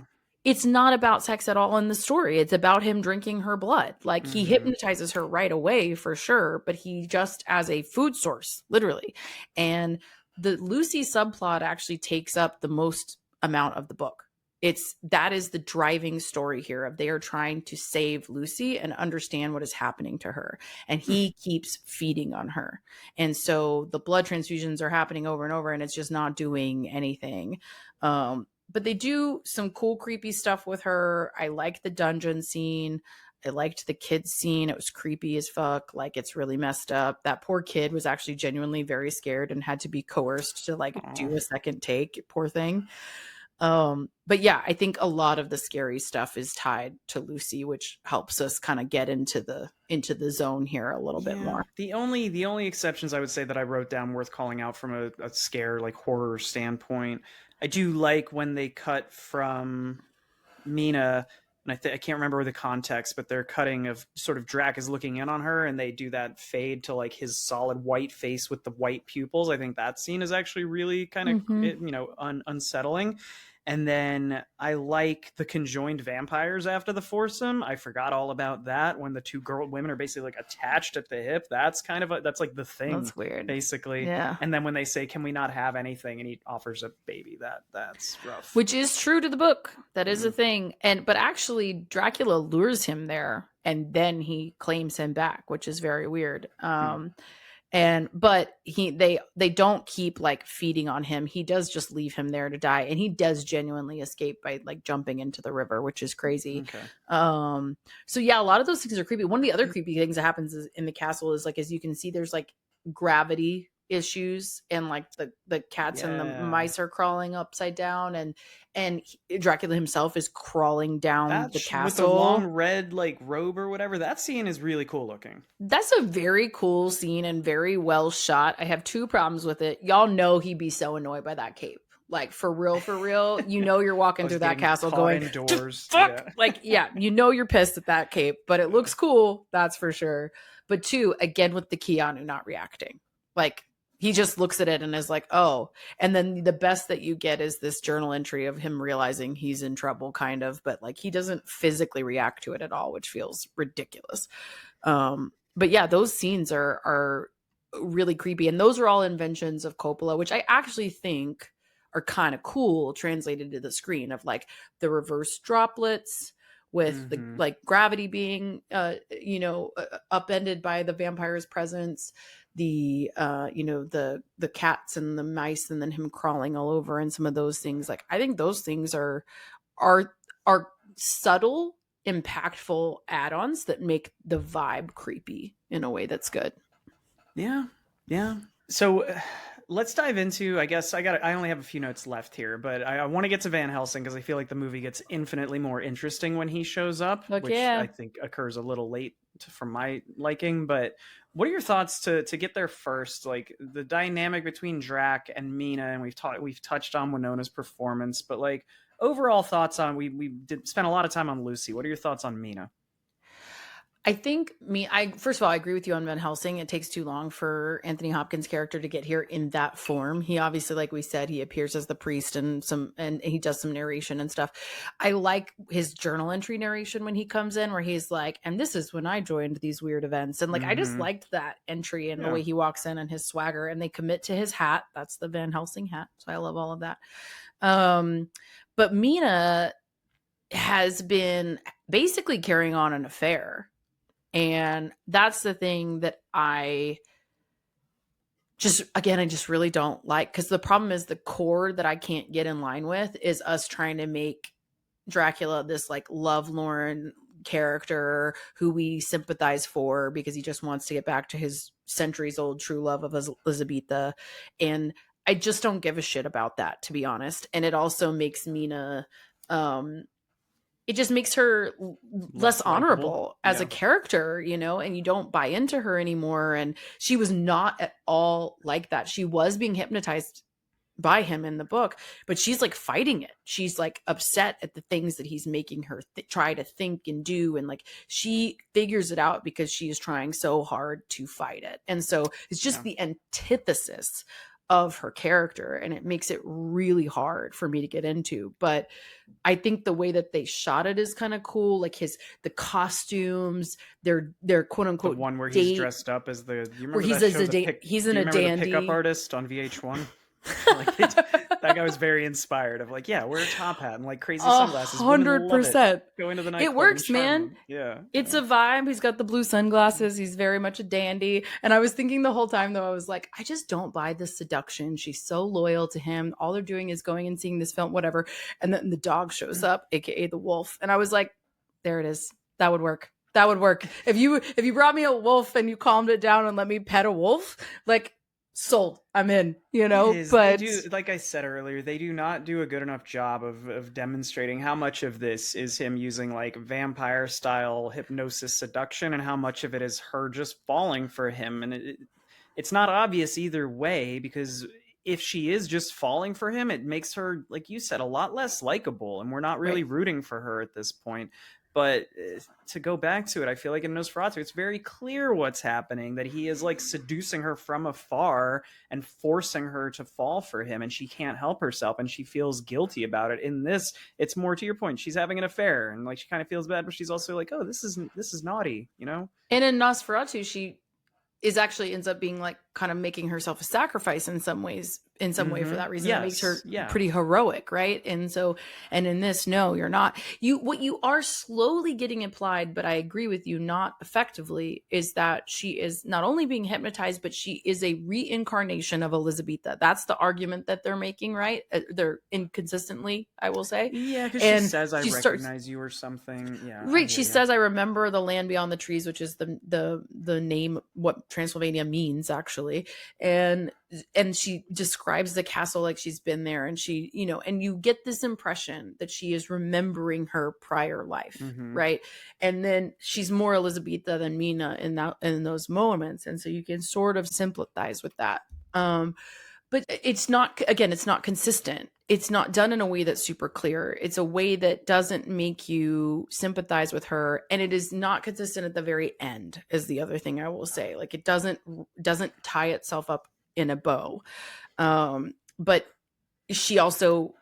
it's not about sex at all in the story. It's about him drinking her blood. Like he Mm-hmm. hypnotizes her right away for sure, but he just as a food source, literally. And the Lucy subplot actually takes up the most amount of the book. That is the driving story here of they are trying to save Lucy and understand what is happening to her. And he keeps feeding on her. And so the blood transfusions are happening over and over, and it's just not doing anything. But they do some cool, creepy stuff with her. I like the dungeon scene. I liked the kids scene. It was creepy as fuck. Like it's really messed up. That poor kid was actually genuinely very scared and had to be coerced to like Aw. do a second take. Poor thing. But yeah, I think a lot of the scary stuff is tied to Lucy, which helps us kind of get into the zone here a little bit Yeah, more. the only exceptions I would say that I wrote down worth calling out from a scare like horror standpoint, I do like when they cut from Mina, and I can't remember the context, but they're cutting of sort of Drac is looking in on her, and they do that fade to like his solid white face with the white pupils. I think that scene is actually really kind of Mm-hmm. unsettling. And then I like the conjoined vampires after the foursome. I forgot all about that when the two women are basically like attached at the hip. That's kind of that's like the thing That's weird. basically. Yeah. And then when they say, "Can we not have anything?" and he offers a baby, that's rough. Which is true to the book. That is a thing. But actually Dracula lures him there and then he claims him back, which is very weird. But they don't keep like feeding on him. He does just leave him there to die, and he does genuinely escape by like jumping into the river, which is crazy. Okay. So yeah, a lot of those things are creepy. One of the other creepy things that happens in the castle is like, as you can see, there's like gravity issues, and like the cats and the mice are crawling upside down, and Dracula himself is crawling down the With the castle long red like robe or whatever. That scene is really cool looking. That's a very cool scene and very well shot. I have two problems with it. Y'all know he'd be so annoyed by that cape. Like for real. You're walking through that castle going indoors. fuck. Yeah. Like, yeah, you're pissed at that cape, but it looks cool, that's for sure. But two, again with the Keanu not reacting. Like he just looks at it and is like, oh. And then the best that you get is this journal entry of him realizing he's in trouble, kind of, but like he doesn't physically react to it at all, which feels ridiculous. But yeah, those scenes are really creepy, and those are all inventions of Coppola, which I actually think are kind of cool translated to the screen, of like the reverse droplets with the like gravity being upended by the vampire's presence, the the cats and the mice, and then him crawling all over, and some of those things. Like, I think those things are subtle, impactful add-ons that make the vibe creepy in a way that's good. Yeah. So let's dive into, I guess I only have a few notes left here, but I want to get to Van Helsing because I feel like the movie gets infinitely more interesting when he shows up, which I think occurs a little late from my liking. But what are your thoughts to get there first? Like the dynamic between Drac and Mina, and we've touched on Winona's performance, but like overall thoughts on, we did spend a lot of time on Lucy. What are your thoughts on Mina? I think first of all, I agree with you on Van Helsing. It takes too long for Anthony Hopkins' character to get here in that form. He obviously, like we said, he appears as the priest and he does some narration and stuff. I like his journal entry narration when he comes in, where he's like, and this is when I joined these weird events. And like, I just liked that entry and the way he walks in and his swagger, and they commit to his hat. That's the Van Helsing hat. So I love all of that. But Mina has been basically carrying on an affair. And that's the thing that I just really don't like, because the problem is the core that I can't get in line with is us trying to make Dracula this like lovelorn character who we sympathize for because he just wants to get back to his centuries old true love of Elizabetha. And I just don't give a shit about that, to be honest. And it also makes Mina, it just makes her less honorable as a character, and you don't buy into her anymore. And she was not at all like that. She was being hypnotized by him in the book, but she's like fighting it. She's like upset at the things that he's making her try to think and do. And like, she figures it out because she is trying so hard to fight it. And so it's just the antithesis of her character, and it makes it really hard for me to get into. But I think the way that they shot it is kind of cool. Like the costumes, they're quote unquote the one where he's dressed up as the, you remember he's in a dandy pickup artist on VH1. Like that guy was very inspired of like, wear a top hat and like crazy sunglasses. 100%. Go into the night. It works, man. Yeah. It's a vibe. He's got the blue sunglasses. He's very much a dandy. And I was thinking the whole time, though, I was like, I just don't buy this seduction. She's so loyal to him. All they're doing is going and seeing this film, whatever. And then the dog shows up, aka the wolf. And I was like, there it is. That would work. That would work. If you brought me a wolf and you calmed it down and let me pet a wolf, like, sold. I'm in, but like I said earlier, they do not do a good enough job of demonstrating how much of this is him using like vampire style hypnosis seduction and how much of it is her just falling for him. And it's not obvious either way, because if she is just falling for him, it makes her, like you said, a lot less likable, and we're not really rooting for her at this point. But to go back to it, I feel like in Nosferatu, it's very clear what's happening, that he is like seducing her from afar and forcing her to fall for him, and she can't help herself, and she feels guilty about it. In this, it's more to your point. She's having an affair, and like she kind of feels bad, but she's also like, oh, this is naughty, And in Nosferatu, she ends up being like kind of making herself a sacrifice in some way for that reason. It makes her pretty heroic, right? And so, and in this, no, you're not. What you are slowly getting implied, but I agree with you, not effectively, is that she is not only being hypnotized, but she is a reincarnation of Elizabetha. That's the argument that they're making, right? They're inconsistently, I will say. Yeah, because she says, I recognize you or something. Yeah, right. She says, I remember the land beyond the trees, which is the name, what Transylvania means, actually. And she describes the castle like she's been there, and she, and you get this impression that she is remembering her prior life, right? And then she's more Elizabetha than Mina in those moments, and so you can sort of sympathize with that. But it's not consistent. It's not done in a way that's super clear. It's a way that doesn't make you sympathize with her. And it is not consistent at the very end, is the other thing I will say. Like, it doesn't tie itself up in a bow. But she also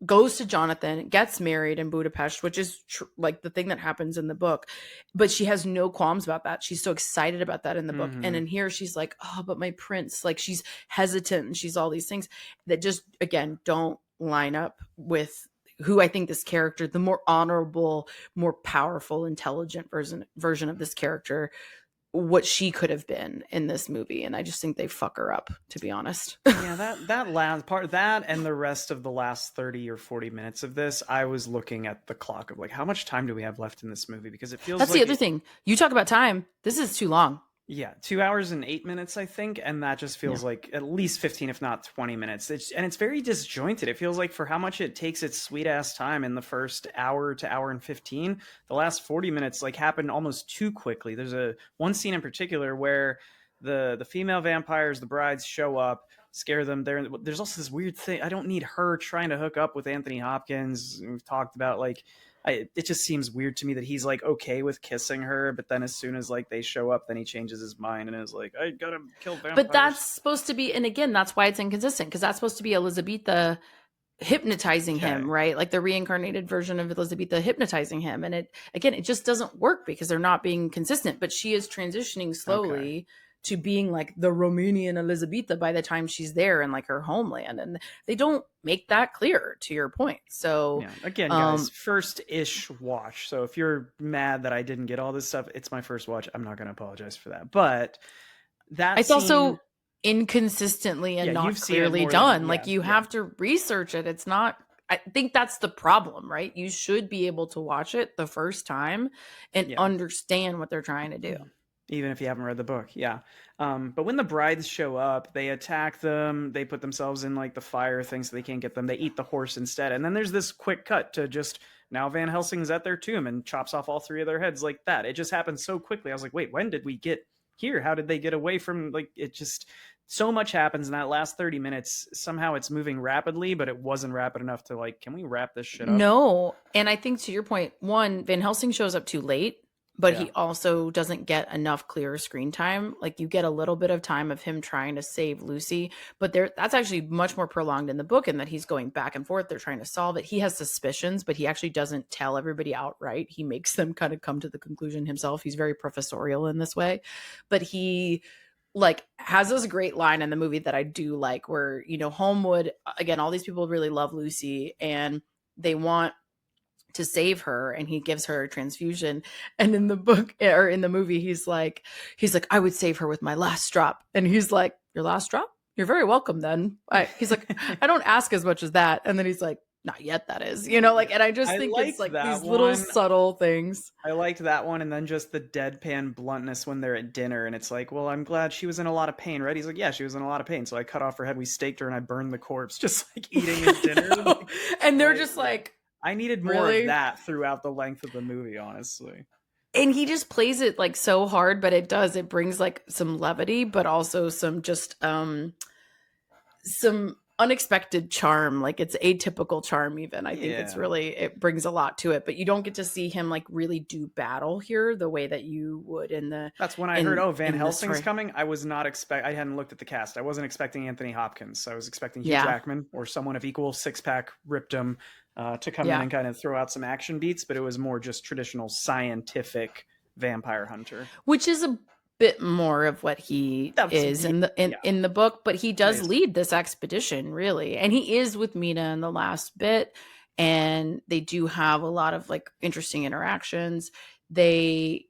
goes to Jonathan, gets married in Budapest, which is like the thing that happens in the book, but she has no qualms about that. She's so excited about that in the book. And in here, she's like, oh, but my prince, like she's hesitant and she's all these things that just, again, don't line up with who I think this character, the more honorable, more powerful, intelligent version of this character, what she could have been in this movie. And I just think they fuck her up, to be honest. Yeah, that last part, that and the rest of the last 30 or 40 minutes of this, I was looking at the clock of like, how much time do we have left in this movie? Because it feels That's like the other thing. You talk about time. This is too long. Yeah, 2 hours and 8 minutes, I think, and that just feels like at least 15, if not 20 minutes. It's very disjointed. It feels like for how much it takes its sweet ass time in the first hour to hour and 15, the last 40 minutes like happen almost too quickly. There's one scene in particular where the female vampires, the brides, show up, scare them. There's also this weird thing. I don't need her trying to hook up with Anthony Hopkins. We've talked about like. It just seems weird to me that he's like okay with kissing her, but then as soon as like they show up, then he changes his mind and is like, I gotta kill vampires. But that's supposed to be, and again, that's why it's inconsistent, because that's supposed to be Elizabetha hypnotizing him, right? Like the reincarnated version of Elizabetha hypnotizing him. And it just doesn't work because they're not being consistent, but she is transitioning slowly to being like the Romanian Elizabetha by the time she's there in like her homeland. And they don't make that clear, to your point. So again, guys, first-ish watch. So if you're mad that I didn't get all this stuff, it's my first watch. I'm not going to apologize for that. But it's also inconsistently and not clearly done. Like you have to research it. It's not, I think that's the problem, right? You should be able to watch it the first time and understand what they're trying to do. Even if you haven't read the book, but when the brides show up, they attack them. They put themselves in like the fire thing so they can't get them. They eat the horse instead. And then there's this quick cut to just now Van Helsing's at their tomb and chops off all 3 of their heads like that. It just happened so quickly. I was like, wait, when did we get here? How did they get away from like it? Just so much happens in that last 30 minutes. Somehow it's moving rapidly, but it wasn't rapid enough to like, can we wrap this shit up? No. And I think to your point, one, Van Helsing shows up too late. But he also doesn't get enough clear screen time. Like you get a little bit of time of him trying to save Lucy, but that's actually much more prolonged in the book in that he's going back and forth. They're trying to solve it. He has suspicions, but he actually doesn't tell everybody outright. He makes them kind of come to the conclusion himself. He's very professorial in this way, but he like has this great line in the movie that I do like where, Homewood, again, all these people really love Lucy and they want to save her, and he gives her a transfusion. And in the book or in the movie, he's like, I would save her with my last drop. And he's like, your last drop? You're very welcome then. He's like, I don't ask as much as that. And then he's like, not yet, that is, and I just think it's like these little subtle things. I liked that one. And then just the deadpan bluntness when they're at dinner and it's like, well, I'm glad she was in a lot of pain, right? He's like, yeah, she was in a lot of pain. So I cut off her head. We staked her and I burned the corpse, just like eating his dinner. And they're just like, I needed more of that throughout the length of the movie, honestly. And he just plays it like so hard, but it brings like some levity, but also some just some unexpected charm. Like it's atypical charm even. I think it brings a lot to it, but you don't get to see him like really do battle here the way that you would in the. That's when I heard, Van Helsing's coming. I was not I hadn't looked at the cast. I wasn't expecting Anthony Hopkins. I was expecting Hugh Jackman or someone of equal six-pack ripped-em to come in and kind of throw out some action beats, but it was more just traditional scientific vampire hunter, which is a bit more of what he is in the book, but he does lead this expedition really, and he is with Mina in the last bit, and they do have a lot of like interesting interactions. The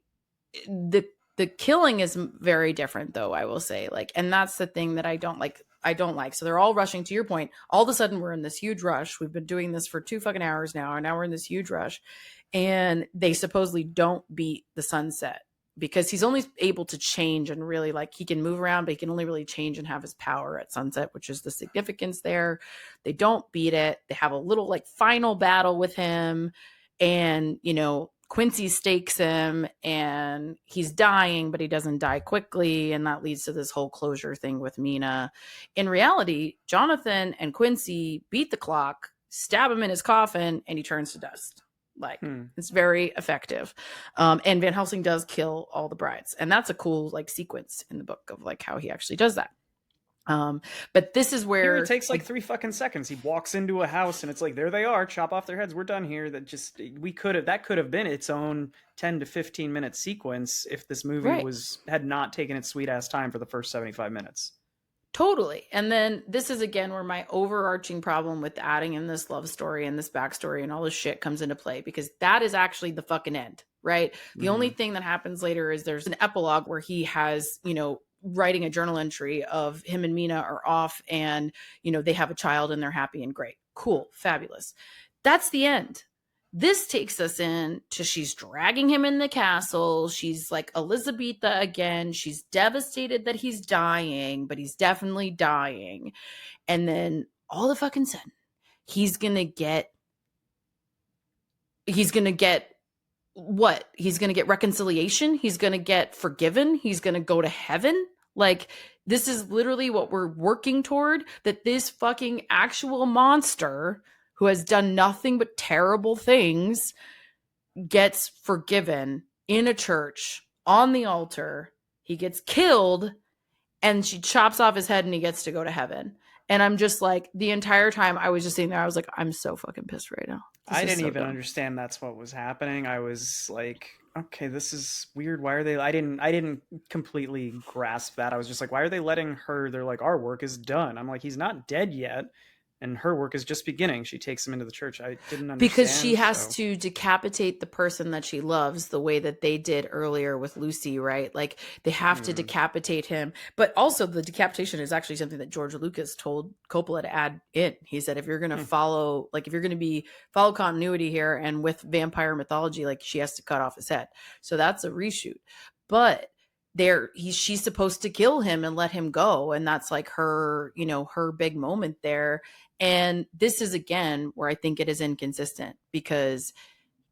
killing is very different though, I will say, like, and that's the thing that I don't like. So they're all rushing, to your point. All of a sudden we're in this huge rush. We've been doing this for 2 fucking hours now, and now we're in this huge rush, and they supposedly don't beat the sunset because he's only able to change and really like he can move around, but he can only really change and have his power at sunset, which is the significance there. They don't beat it. They have a little like final battle with him, and Quincy stakes him and he's dying, but he doesn't die quickly. And that leads to this whole closure thing with Mina. In reality, Jonathan and Quincy beat the clock, stab him in his coffin, and he turns to dust. Like it's very effective. And Van Helsing does kill all the brides. And that's a cool like sequence in the book of like how he actually does that. But this is Here it where, takes like like, 3 fucking seconds. He walks into a house and it's like, there they are, chop off their heads, we're done here. That could have been its own 10 to 15 minute sequence if this movie right. was had not taken its sweet ass time for the first 75 minutes. Totally. And then this is again where my overarching problem with adding in this love story and this backstory and all this shit comes into play, because that is actually the fucking end, right? The only Mm-hmm. thing that happens later is there's an epilogue where he has, writing a journal entry of him and Mina are off and, they have a child and they're happy and great. Cool. Fabulous. That's the end. This takes us in to she's dragging him in the castle. She's like Elizabetha again. She's devastated that he's dying, but he's definitely dying. And then all of a fucking sudden, he's gonna get what? He's gonna get reconciliation. He's gonna get forgiven. He's gonna go to heaven. Like, this is literally what we're working toward, that this fucking actual monster who has done nothing but terrible things gets forgiven in a church on the altar. He gets killed and she chops off his head and he gets to go to heaven. And I'm just like, the entire time I was just sitting there, I was like, I'm so fucking pissed right now. This I is didn't so even dumb. understand that's what was happening. I was like, okay, this is weird. Why are they I didn't completely grasp that. I was just like, why are they letting her, they're like, our work is done. I'm like, he's not dead yet and her work is just beginning. She takes him into the church. I didn't Because she understand, has so to decapitate the person that she loves the way that they did earlier with Lucy, right? Like, they have to decapitate him. But also, the decapitation is actually something that George Lucas told Coppola to add in. He said, if you're going to follow continuity here and with vampire mythology, like, she has to cut off his head. So that's a reshoot. But she's supposed to kill him and let him go, and that's like her, her big moment there. And this is again where I think it is inconsistent, because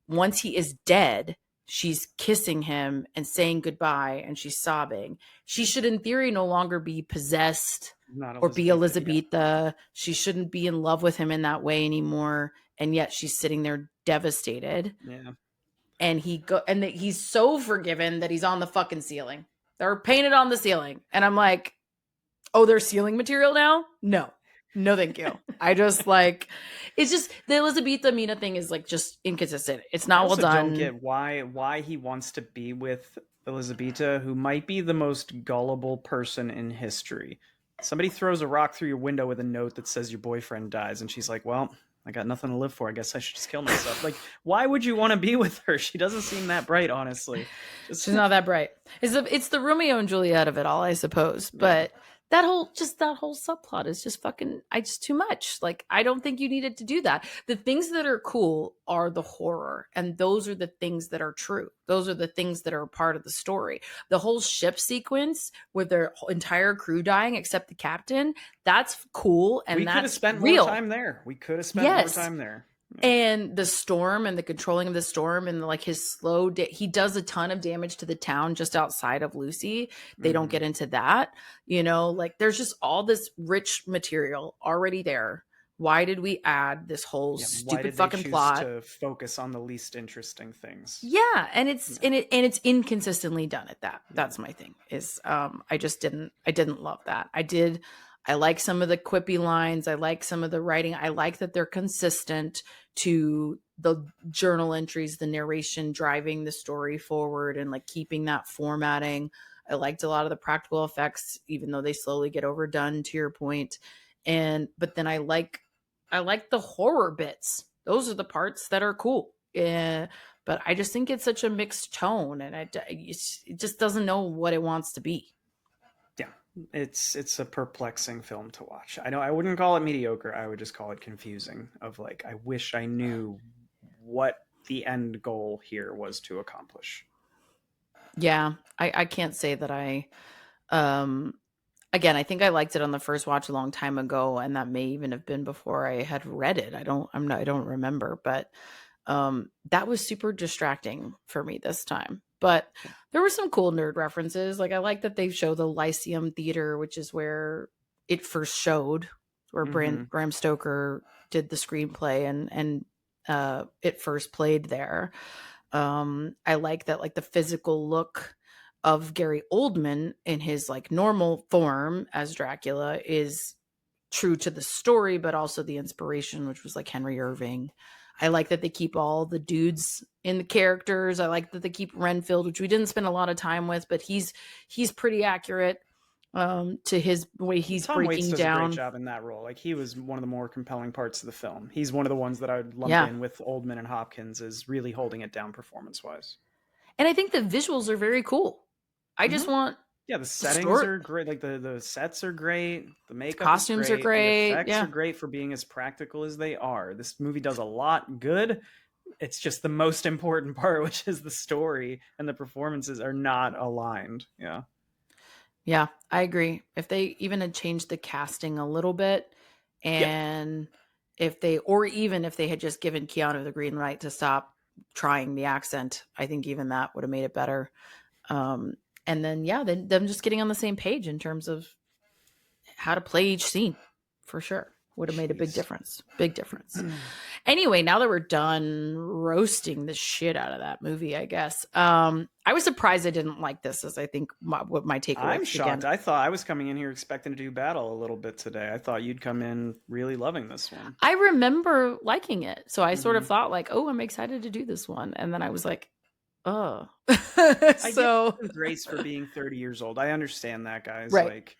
once he is dead, she's kissing him and saying goodbye and she's sobbing. She should, in theory, no longer be possessed not or be Elizabeth. Yeah. Elizabetha. She shouldn't be in love with him in that way anymore. And yet she's sitting there devastated. Yeah. And he's so forgiven that he's on the fucking ceiling. They're painted on the ceiling. And I'm like, oh, there's ceiling material now? No, thank you. I just like, it's just the Elizabetha Mina thing is like just inconsistent. It's I not well also don't done. get why he wants to be with Elizabetha, who might be the most gullible person in history. Somebody throws a rock through your window with a note that says your boyfriend dies, and she's like, well, I got nothing to live for. I guess I should just kill myself. Like, why would you want to be with her? She doesn't seem that bright, honestly. She's not that bright. It's the Romeo and Juliet of it all, I suppose. But that whole subplot is just fucking, just too much. Like, I don't think you needed to do that. The things that are cool are the horror, and those are the things that are true. Those are the things that are a part of the story. The whole ship sequence with their entire crew dying except the captain, that's cool, and we could have that's spent real. more time there. We could have spent more time there. And the storm and the controlling of the storm and like his slow he does a ton of damage to the town just outside of Lucy. They don't get into that, like, there's just all this rich material already there. Why did we add this whole stupid fucking plot to focus on the least interesting things? Yeah, and it's it's inconsistently done at that. That's my thing. Is I didn't love that. I like some of the quippy lines. I like some of the writing. I like that they're consistent to the journal entries, the narration driving the story forward and like keeping that formatting. I liked a lot of the practical effects, even though they slowly get overdone, to your point. But then I like the horror bits. Those are the parts that are cool. Yeah, but I just think it's such a mixed tone, and it just doesn't know what it wants to be. Yeah, it's a perplexing film to watch. I know I wouldn't call it mediocre. I would just call it confusing. Of like, I wish I knew what the end goal here was to accomplish. Yeah, I can't say that again, I think I liked it on the first watch a long time ago, and that may even have been before I had read it. I don't remember, but that was super distracting for me this time. But there were some cool nerd references. Like, I like that they show the Lyceum Theater, which is where it first showed, where Bram Stoker did the screenplay and it first played there. I like that, like, the physical look of Gary Oldman in his like normal form as Dracula is true to the story, but also the inspiration, which was like Henry Irving. I like that they keep all the dudes in the characters. I like that they keep Renfield, which we didn't spend a lot of time with, but he's pretty accurate to his way he's Tom Waits breaking does a great down. job in that role. Like he was one of the more compelling parts of the film. He's one of the ones that I would lump Yeah. in with Oldman and Hopkins as really holding it down performance wise. And I think the visuals are very cool. I just Mm-hmm. want Yeah, the the settings story. are great. Like the sets are great. The The makeup is costumes are great. The great. effects are Yeah. great for being as practical as they are. This movie does a lot good. It's just the most important part, which is the story and the performances are not aligned. Yeah. Yeah, I agree. If they even had changed the casting a little bit, Yeah. and if they, or even if they had just given Keanu the green light to stop trying the accent, I think even that would have made it better. Um, and then, yeah, them just getting on the same page in terms of how to play each scene for sure would have made a big Jeez. difference. Big difference. Anyway, now that we're done roasting the shit out of that movie, I guess. I was surprised I didn't like this, as I think what my takeaway I'm shocked. again. I thought I was coming in here expecting to do battle a little bit today. I thought you'd come in really loving this one. I remember liking it. So I sort of Mm-hmm. thought like, oh, I'm excited to do this one. And then I was like, oh. I give So him grace for being 30 years old. I understand that, guys. right. Like,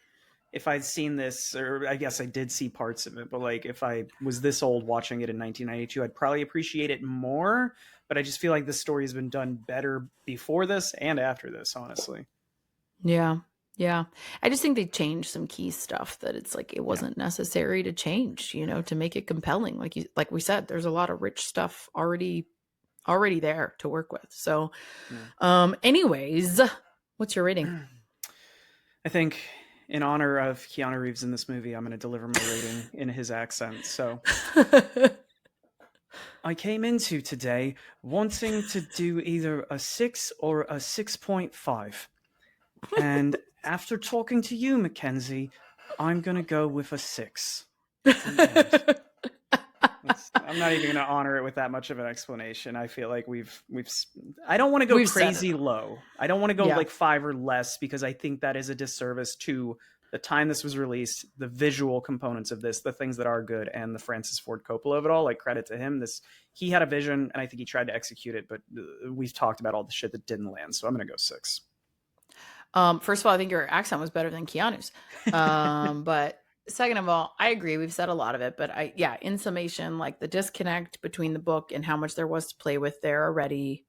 if I'd seen this, or I guess I did see parts of it, but like if I was this old watching it in 1992, I'd probably appreciate it more. But I just feel like this story has been done better before this and after this, honestly. Yeah. Yeah. I just think they changed some key stuff that it's like it Yeah. wasn't necessary to change, to make it compelling. Like we said, there's a lot of rich stuff already there to work with. So anyways, what's your rating? I think in honor of Keanu Reeves in this movie, I'm going to deliver my rating in his accent. So I came into today wanting to do either a 6 or a 6.5. And after talking to you, Mackenzie, I'm going to go with a 6. I'm not even going to honor it with that much of an explanation. I feel like we've I don't want to go We've crazy low. I don't want to go Yeah. like 5 or less because I think that is a disservice to the time this was released, the visual components of this, the things that are good, and the Francis Ford Coppola of it all. Like, credit to him. He had a vision, and I think he tried to execute it, but we've talked about all the shit that didn't land, so I'm going to go 6. First of all, I think your accent was better than Keanu's. But second of all, I agree. We've said a lot of it, but in summation, like the disconnect between the book and how much there was to play with there already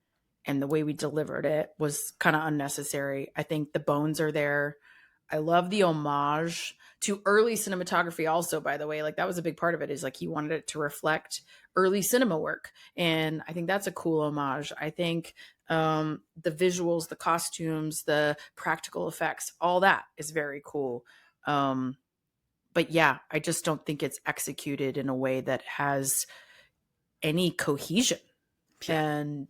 and the way we delivered it was kind of unnecessary. I think the bones are there. I love the homage to early cinematography also, by the way. Like that was a big part of it, is like he wanted it to reflect early cinema work. And I think that's a cool homage. I think the visuals, the costumes, the practical effects, all that is very cool. But yeah, I just don't think it's executed in a way that has any cohesion. Yeah. And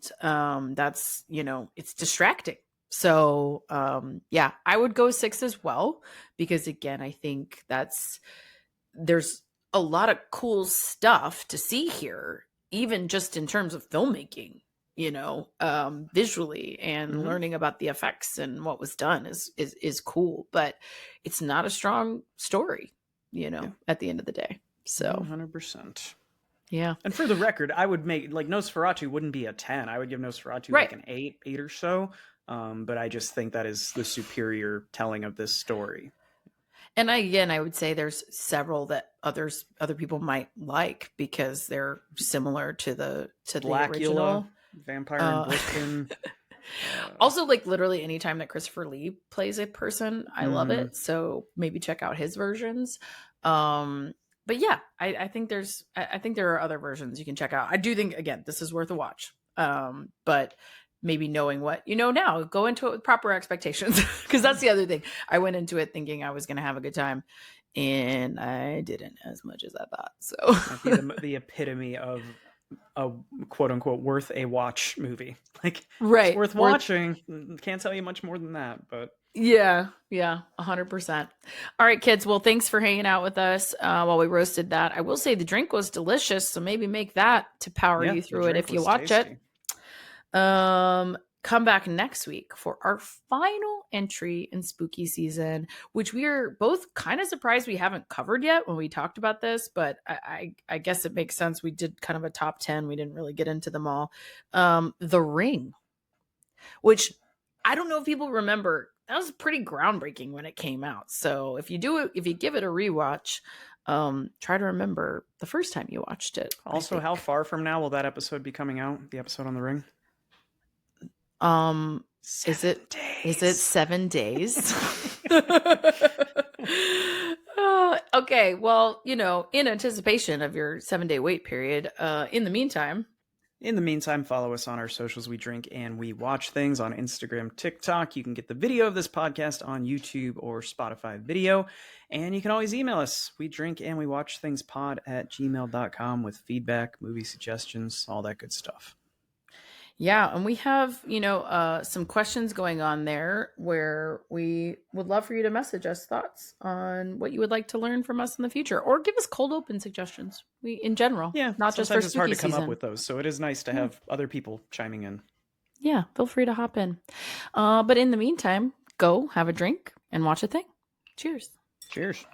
that's, it's distracting. So I would go 6 as well, because again, I think there's a lot of cool stuff to see here, even just in terms of filmmaking, visually, and learning about the effects and what was done is cool, but it's not a strong story, at the end of the day. So 100%. Yeah. And for the record, I would make, like, Nosferatu wouldn't be a 10. I would give Nosferatu like an 8 or so. But I just think that is the superior telling of this story. And I would say there's several that other people might like because they're similar to the Dracula, original. Vampire in Brooklyn. Also, like literally anytime that Christopher Lee plays a person, I love it. So maybe check out his versions. But yeah, I think there are other versions you can check out. I do think, again, this is worth a watch. But maybe knowing what you know now, go into it with proper expectations, because that's the other thing. I went into it thinking I was going to have a good time, and I didn't as much as I thought. So the epitome of a quote unquote worth a watch movie. Like, right, it's worth watching. Can't tell you much more than that, but yeah, 100%. All right, kids. Well, thanks for hanging out with us while we roasted that. I will say the drink was delicious, so maybe make that to power you through it if you watch it. come back next week for our final entry in spooky season, which we are both kind of surprised we haven't covered yet when we talked about this, but I guess it makes sense. We did kind of a top 10. We didn't really get into them all. The Ring, which I don't know if people remember, that was pretty groundbreaking when it came out. So if you give it a rewatch, try to remember the first time you watched it. Also, how far from now will that episode be coming out? The episode on The Ring? Is it 7 days? Okay, well, in anticipation of your 7-day wait period, in the meantime, follow us on our socials. We drink and we watch things on Instagram, TikTok. You can get the video of this podcast on YouTube or Spotify video. And you can always email us. We drink and we watch things pod@gmail.com with feedback, movie suggestions, all that good stuff. Yeah, and we have, some questions going on there where we would love for you to message us thoughts on what you would like to learn from us in the future, or give us cold open suggestions. In general, not just for it's hard to come season. up with those, so it is nice to have other people chiming in. Yeah, feel free to hop in. But in the meantime, go have a drink and watch a thing. Cheers. Cheers.